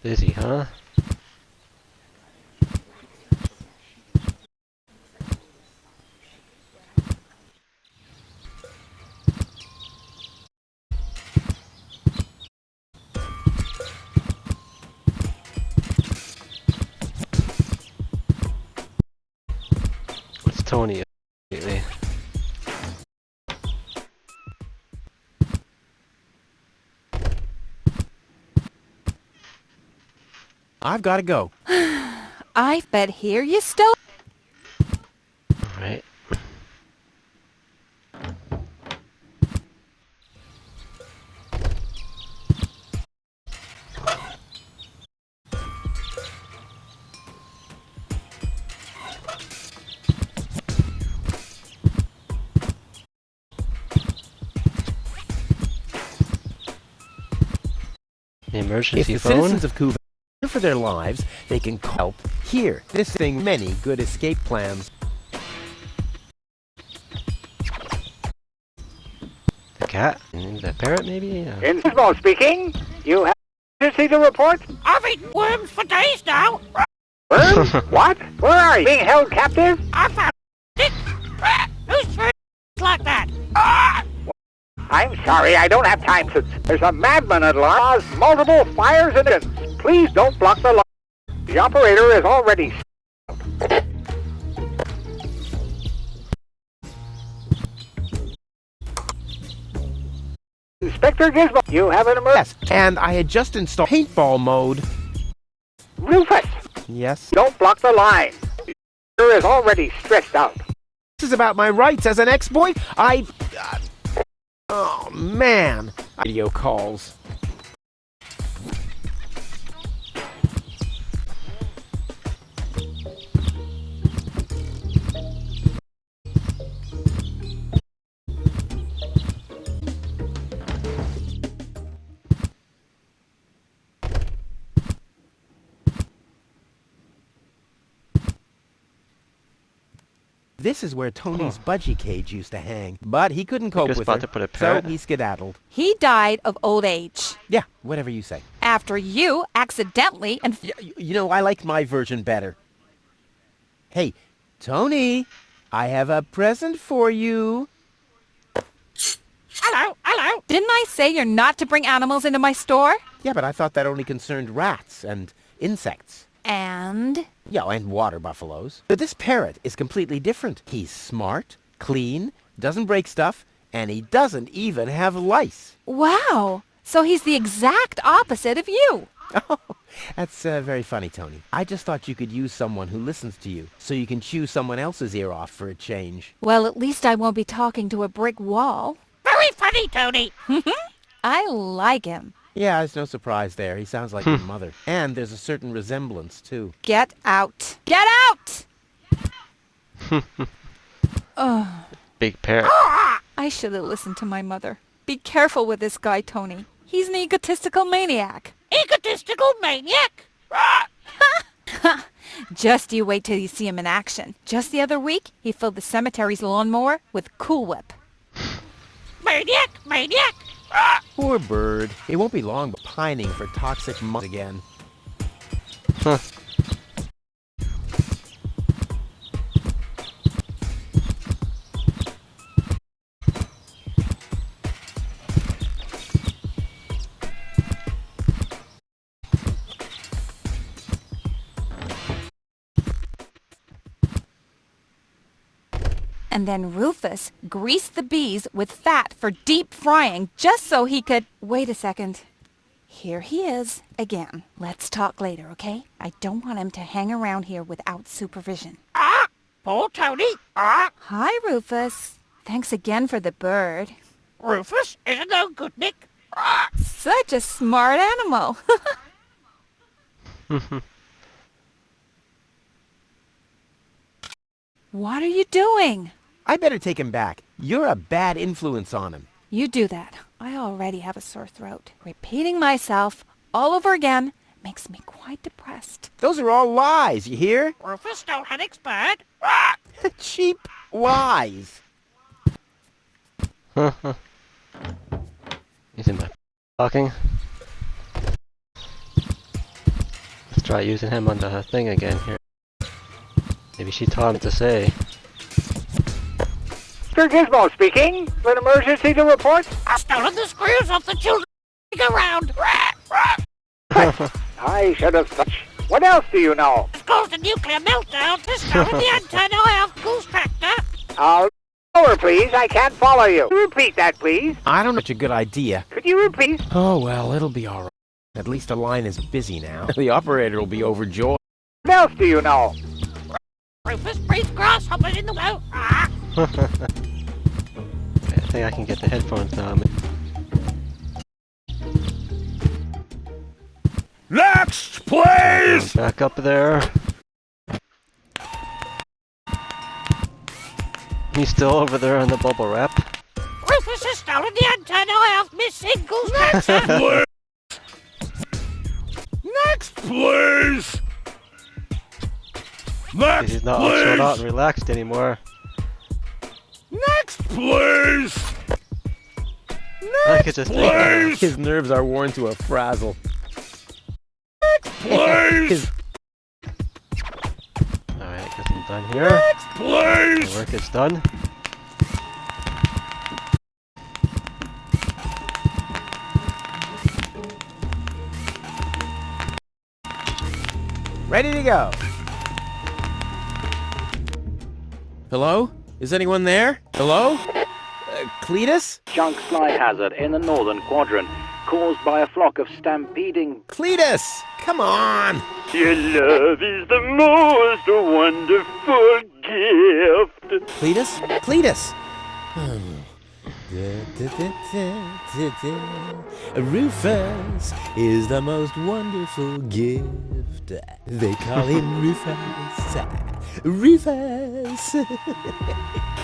Busy, huh? Tony immediately. I've got to go. I bet here you still... Alright. The If emergency the phone? citizens of Cuba fear for their lives, they can help here. This thing many good escape plans. The cat? And the parrot, maybe? Gizmo speaking. You have emergency to report? I've eaten worms for days now. Worms? What? Where are you? Being held captive? I found it. Who's trying like that? I'm sorry, I don't have time to... There's a madman at large, multiple fires and incidents. Please don't block the line. The operator is already... Inspector Gizmo, you have an emergency. Yes, and I had just installed paintball mode. Rufus, Yes. don't block the line. The operator is already stressed out. This is about my rights as an ex-boy. Oh, man. Video calls. This is where Tony's budgie cage used to hang, but he couldn't cope was with about her, to put a so parrot. he skedaddled. He died of old age. Yeah, whatever you say. After you accidentally and... You know, I like my version better. Hey, Tony, I have a present for you. Hello, hello. Didn't I say you're not to bring animals into my store? Yeah, but I thought that only concerned rats and insects. And... Yeah, and water buffaloes. But this parrot is completely different. He's smart, clean, doesn't break stuff, and he doesn't even have lice. Wow! So he's the exact opposite of you. Oh, that's very funny, Tony. I just thought you could use someone who listens to you, so you can chew someone else's ear off for a change. Well, at least I won't be talking to a brick wall. Very funny, Tony. I like him. Yeah, there's no surprise there. He sounds like your mother. And there's a certain resemblance, too. Get out. Get out! Big parrot. I should have listened to my mother. Be careful with this guy, Tony. He's an egotistical maniac. Egotistical maniac. Just you wait till you see him in action. Just the other week, he filled the cemetery's lawnmower with Cool Whip. Maniac, maniac. Poor bird. It won't be long but pining for toxic moths again. Huh. And then Rufus greased the bees with fat for deep frying just so he could... Wait a second. Here he is again. Let's talk later, okay? I don't want him to hang around here without supervision. Poor Tony. Hi, Rufus. Thanks again for the bird. Rufus isn't no good, Nick. Such a smart animal. What are you doing? I better take him back. You're a bad influence on him. You do that. I already have a sore throat. Repeating myself all over again makes me quite depressed. Those are all lies, you hear? Rufus don't have bird. Cheap lies. Using my talking. Let's try using him on the thing again here. Maybe she taught him to say. Mr. Gizmo speaking. An emergency to report? I've stolen the screws off the children. Around. I should have thought. What else do you know? Caused a nuclear meltdown to start the anti-oil goose tractor. Lower, please. I can't follow you. Repeat that, please. I don't know. Such a good idea. Could you repeat? Oh, well, it'll be all right. At least the line is busy now. The operator will be overjoyed. What else do you know? Rufus breathes grasshoppers in the well. Ah. I think I can get the headphones now. Next, please! Back up there. He's still over there on the bubble wrap. Rufus has stolen the antenna of missing goose tractor. Next, please! Next, He's not all chilled out and relaxed anymore. Next, please! I could just think Please! His nerves are worn to a frazzle. Please! Alright, guess I'm done here. Please! The work is done. Ready to go. Hello? Is anyone there? Hello? Cletus? Chunk slide hazard in the northern quadrant, caused by a flock of stampeding... Cletus! Come on! Your love is the most wonderful gift. Cletus? Cletus! Rufus is the most wonderful gift. They call him Rufus. Rufus!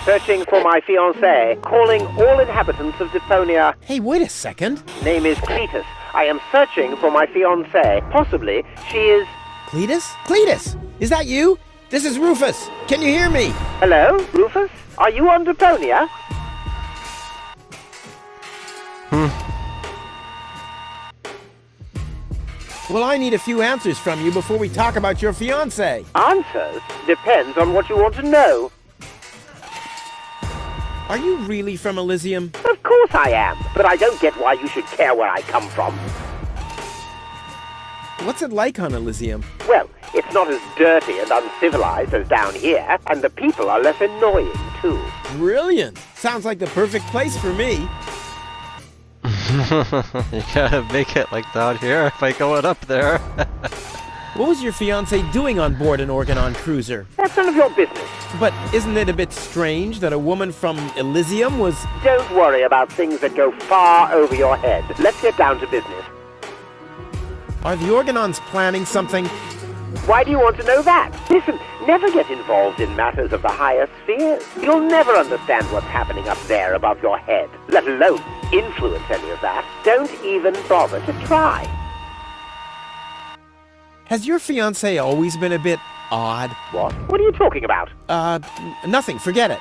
Searching for my fiancée. Calling all inhabitants of Deponia. Hey, wait a second. Name is Cletus. I am searching for my fiancée. Possibly she is... Cletus? Cletus! Is that you? This is Rufus. Can you hear me? Hello, Rufus? Are you on Deponia? Well, I need a few answers from you before we talk about your fiancé. Answers? Depends on what you want to know. Are you really from Elysium? Of course I am, but I don't get why you should care where I come from. What's it like on Elysium? Well, it's not as dirty and uncivilized as down here, and the people are less annoying, too. Brilliant! Sounds like the perfect place for me. You gotta make it like down here if I go up there. What was your fiancé doing on board an Organon cruiser? That's none of your business. But isn't it a bit strange that a woman from Elysium was... Don't worry about things that go far over your head. Let's get down to business. Are the Organons planning something? Why do you want to know that? Listen, never get involved in matters of the higher spheres. You'll never understand what's happening up there above your head, let alone influence any of that. Don't even bother to try. Has your fiancé always been a bit odd? What? What are you talking about? Nothing. Forget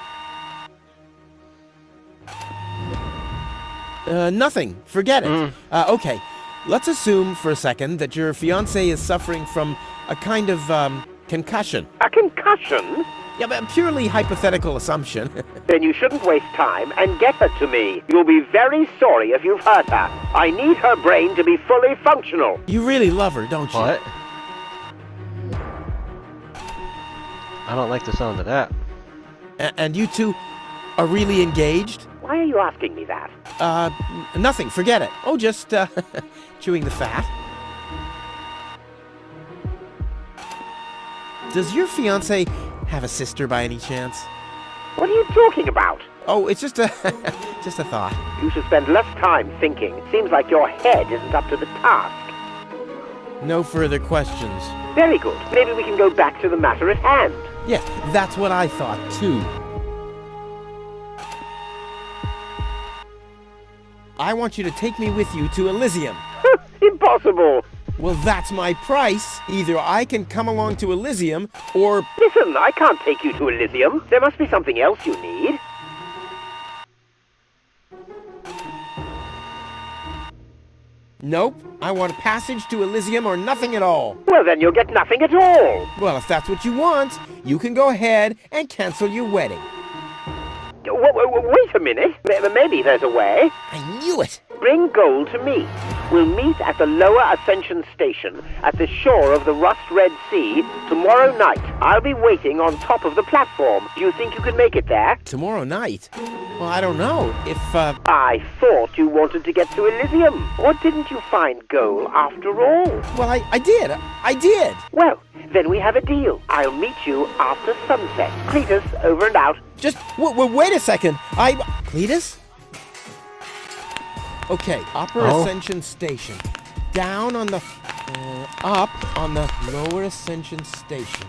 it. Nothing. Forget it. Okay. Let's assume for a second that your fiancé is suffering from a kind of, concussion. A concussion? Yeah, but a purely hypothetical assumption. Then you shouldn't waste time and get her to me. You'll be very sorry if you've hurt her. I need her brain to be fully functional. You really love her, don't you? What? I don't like the sound of that. And you two are really engaged? Why are you asking me that? Nothing. Forget it. Oh, just, chewing the fat. Does your fiancé have a sister by any chance? What are you talking about? Oh, it's just a thought. You should spend less time thinking. Seems like your head isn't up to the task. No further questions. Very good. Maybe we can go back to the matter at hand. Yes, that's what I thought, too. I want you to take me with you to Elysium. Impossible. Well, that's my price. Either I can come along to Elysium, or... Listen, I can't take you to Elysium. There must be something else you need. Nope. I want a passage to Elysium or nothing at all. Well, then you'll get nothing at all. Well, if that's what you want, you can go ahead and cancel your wedding. Wait a minute. Maybe there's a way. I knew it. Bring gold to me. We'll meet at the Lower Ascension Station at the shore of the Rust-Red Sea tomorrow night. I'll be waiting on top of the platform. Do you think you can make it there? Tomorrow night? Well, I don't know. If, I thought you wanted to get to Elysium. Or didn't you find gold after all? Well, I did. I did. Well, then we have a deal. I'll meet you after sunset. Cletus, over and out. Just, wait a second. Cletus? Okay, Upper Ascension Station. Down on the... up on the Lower Ascension Station.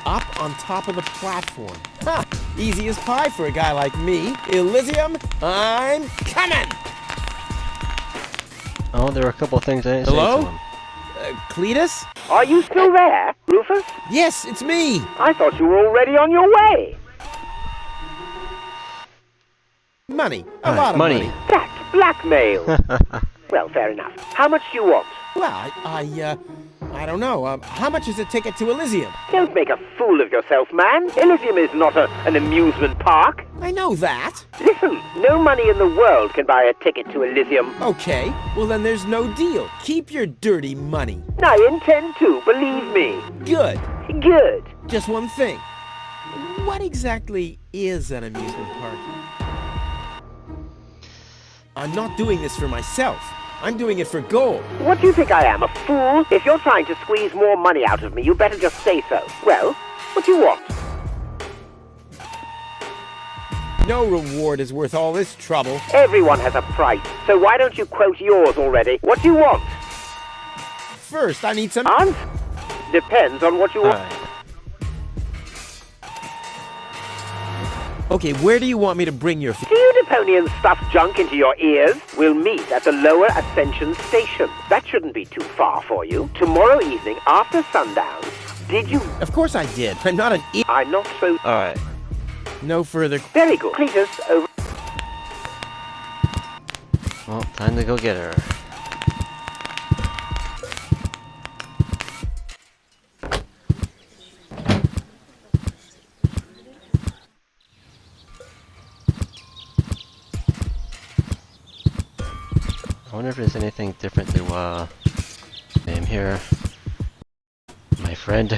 Up on top of the platform. Ha! Easy as pie for a guy like me. Elysium, I'm coming! Oh, there were a couple of things I didn't say to him. Cletus? Are you still there, Rufus? Yes, it's me. I thought you were already on your way. Money. A lot of money. That's blackmail. Well, fair enough. How much do you want? Well, I don't know. How much is a ticket to Elysium? Don't make a fool of yourself, man. Elysium is not an amusement park. I know that. Listen, no money in the world can buy a ticket to Elysium. Okay, well then there's no deal. Keep your dirty money. I intend to, believe me. Good. Good. Just one thing. What exactly is an amusement park? I'm not doing this for myself. I'm doing it for gold. What do you think I am, a fool? If you're trying to squeeze more money out of me, you better just say so. Well, what do you want? No reward is worth all this trouble. Everyone has a price, so why don't you quote yours already? What do you want? First, I need some... Depends on what you want. Okay, where do you want me to bring your... Do you Deponians stuff junk into your ears? We'll meet at the Lower Ascension Station. That shouldn't be too far for you. Tomorrow evening, after sundown, did you... Of course I did. I'm not an idiot. I'm not so... Alright. No further... Very good. Cletus, over... Well, time to go get her. I wonder if there's anything different to, name here. My friend.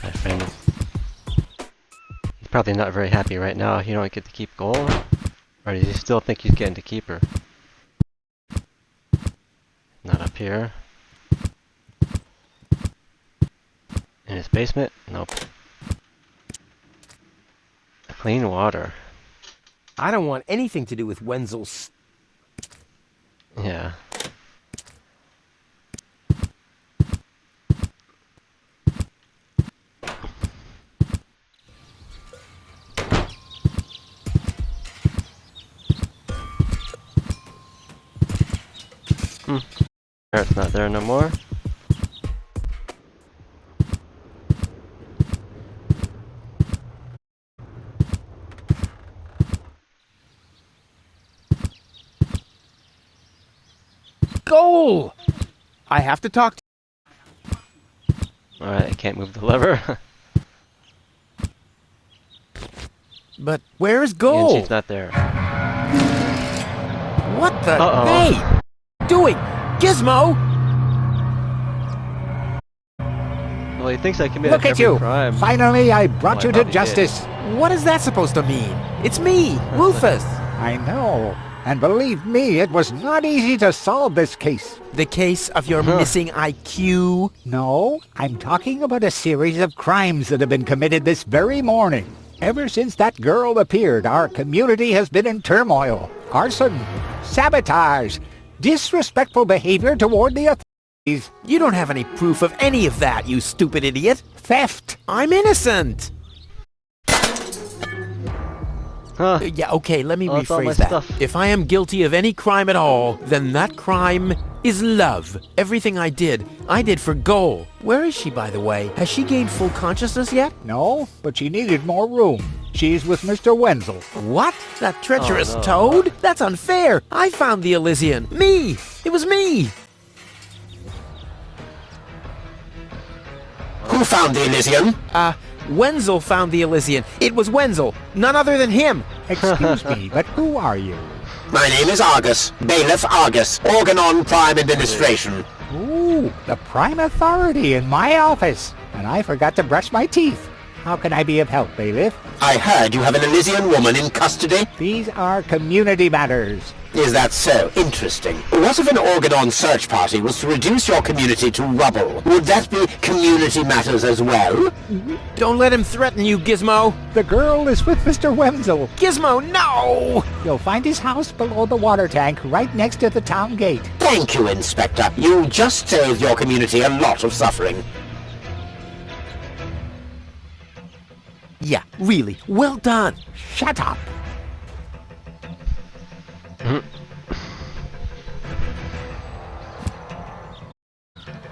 My friend. He's probably not very happy right now. You don't get to keep gold? Or does he still think he's getting to keep her? Not up here. In his basement? Nope. Clean water. I don't want anything to do with Wenzel's... Yeah. It's not there no more. Goal! I have to talk to... Alright, I can't move the lever. But where is gold? And she's not there. What the... Uh-oh. Hey! Doing? Gizmo! Well, he thinks I committed Look at every you! crime. Finally, I brought Well, you I to probably justice. What is that supposed to mean? It's me, Rufus. I know. And believe me, it was not easy to solve this case. The case of your missing IQ? No, I'm talking about a series of crimes that have been committed this very morning. Ever since that girl appeared, our community has been in turmoil. Arson, sabotage, disrespectful behavior toward the authorities. You don't have any proof of any of that, you stupid idiot. Theft. I'm innocent. Huh. Yeah, okay, let me It's all my rephrase that. stuff. If I am guilty of any crime at all, then that crime is love. Everything I did for goal. Where is she, by the way? Has she gained full consciousness yet? No, but she needed more room. She's with Mr. Wenzel. What? That treacherous Oh, no. toad? That's unfair. I found the Elysian. Me! It was me! Who found the Elysium? Wenzel found the Elysian. It was Wenzel. None other than him. Excuse me, but who are you? My name is Argus, Bailiff Argus, Organon Prime Administration. Ooh, the prime authority in my office. And I forgot to brush my teeth. How can I be of help, Bailiff? I heard you have an Elysian woman in custody. These are community matters. Is that so? Interesting. What if an Organon search party was to reduce your community to rubble? Would that be community matters as well? Don't let him threaten you, Gizmo. The girl is with Mr. Wenzel. Gizmo, no! You'll find his house below the water tank, right next to the town gate. Thank you, Inspector. You just saved your community a lot of suffering. Yeah, really. Well done. Shut up.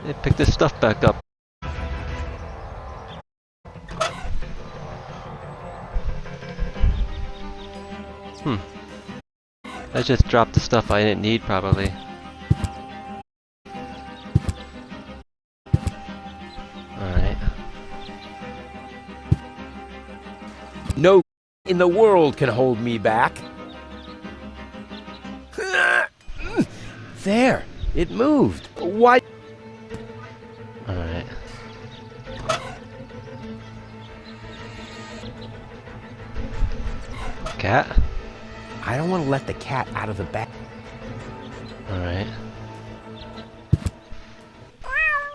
They picked this stuff back up. I just dropped the stuff I didn't need, probably. Alright. No in the world can hold me back. There, it moved. Why? Alright. Cat? I don't want to let the cat out of the bag. Alright.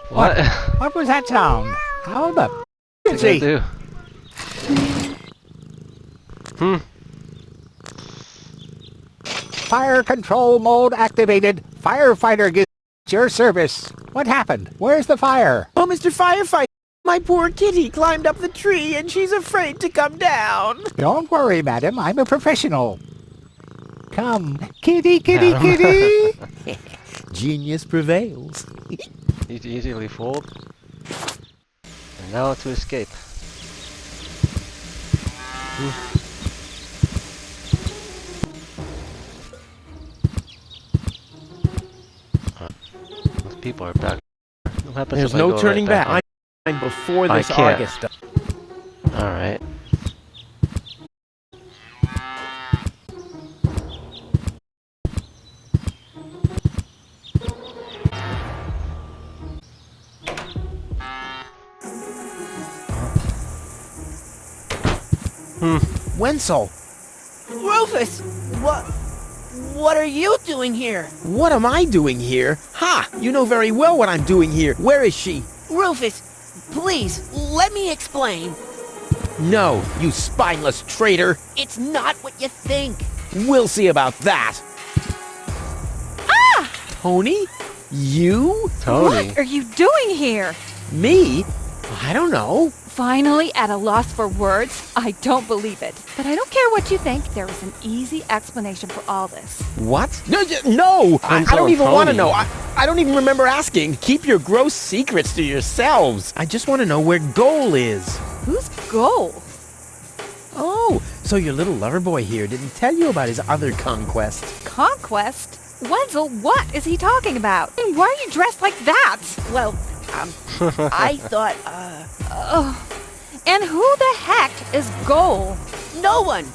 What? What was that sound? How the What's it gonna do? Fire control mode activated. Firefighter gets your service. What happened? Where's the fire? Oh, Mr. Firefighter, my poor kitty climbed up the tree and she's afraid to come down. Don't worry, madam. I'm a professional. Come, kitty, kitty, Madam. kitty. Genius prevails. He's easily fooled. And now to escape. Those people are back. What happens There's if I no go turning right back. I'm before this can't. August stuff. Alright. Wenzel, Rufus! What are you doing here? what am I doing here? Ha! You know very well what I'm doing here. Where is she? Rufus, please, let me explain. No, you spineless traitor. It's not what you think. We'll see about that. Ah! Tony? You? Tony? What are you doing here? Me? I don't know. Finally at a loss for words? I don't believe it. But I don't care what you think. There is an easy explanation for all this. What? No! I don't even want to Tony. know. I don't even remember asking. Keep your gross secrets to yourselves. I just want to know where Goal is. Who's Goal? Oh, so your little lover boy here didn't tell you about his other conquest. Conquest? Wenzel, what is he talking about? And why are you dressed like that? Well, I thought, And who the heck is Goal? no one,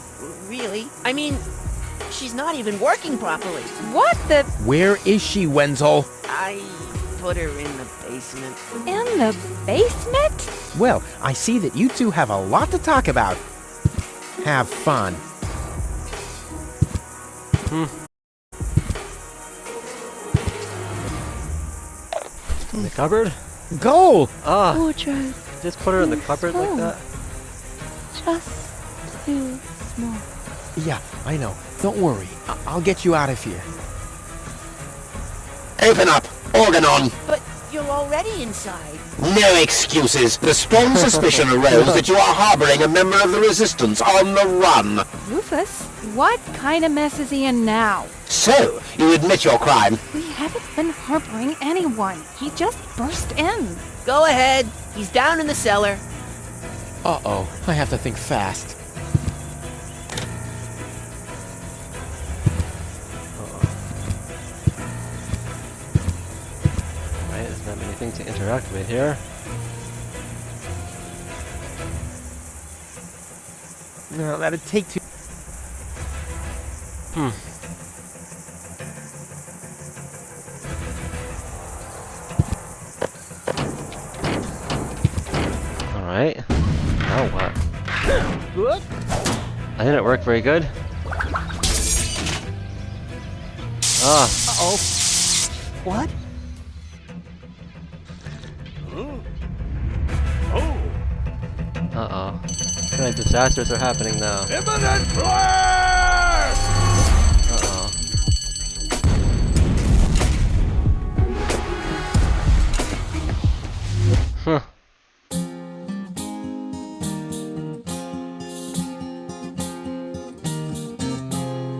really. I mean, she's not even working properly. What the... Where is she, Wenzel? I put her in the basement. in the basement? Well, I see that you two have a lot to talk about. Have fun. In the cupboard? Goal! Ah! Wardrobe. Just put her in the cupboard like that? Just too small. Yeah, I know. Don't worry. I'll get you out of here. Open up! Organon! But you're already inside. No excuses. The strong suspicion arose that you are harboring a member of the Resistance on the run. Rufus, what kind of mess is he in now? So, you admit your crime. We haven't been harboring anyone. He just burst in. Go ahead. He's down in the cellar. Uh-oh. I have to think fast. Right, there's not many things to interact with here. No, that'd take too... That didn't work very good. Ah. Uh-oh. What? Uh-oh. What kind of disasters are happening now? Imminent blast! Uh-oh. Huh.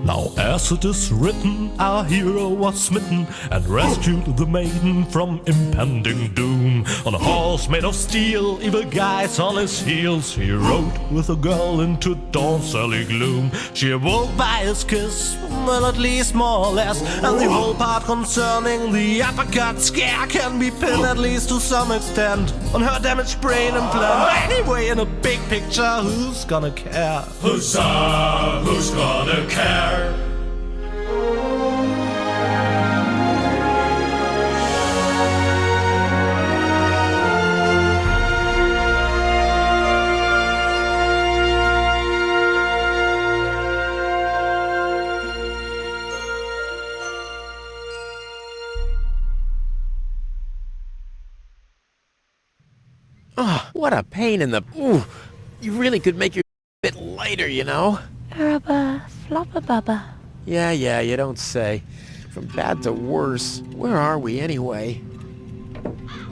Now as it is written, our hero was smitten and rescued the maiden from impending doom. On a horse made of steel, evil guys on his heels, he rode with a girl into dawn's early gloom. She awoke by his kiss, well at least more or less, and the whole part concerning the uppercut scare can be pinned at least to some extent on her damaged brain implant. Anyway, in a big picture, who's gonna care? Huzzah, who's gonna care? Oh, what a pain in the... Ooh, you really could make your a bit lighter, you know? Rubber, flopper bubba. Yeah, you don't say. From bad to worse. Where are we, anyway?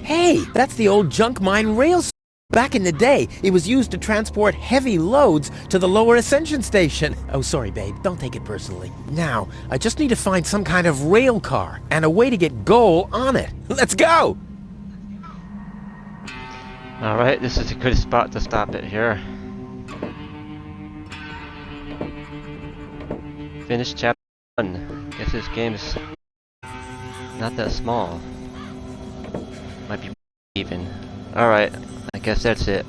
Hey, that's the old junk mine rail. Back in the day, it was used to transport heavy loads to the lower ascension station. Oh, sorry, babe. Don't take it personally. Now, I just need to find some kind of rail car and a way to get Goal on it. Let's go! Alright, this is a good spot to stop it here. Finish chapter 1. Guess this game's not that small. Might be even. Alright, I guess that's it.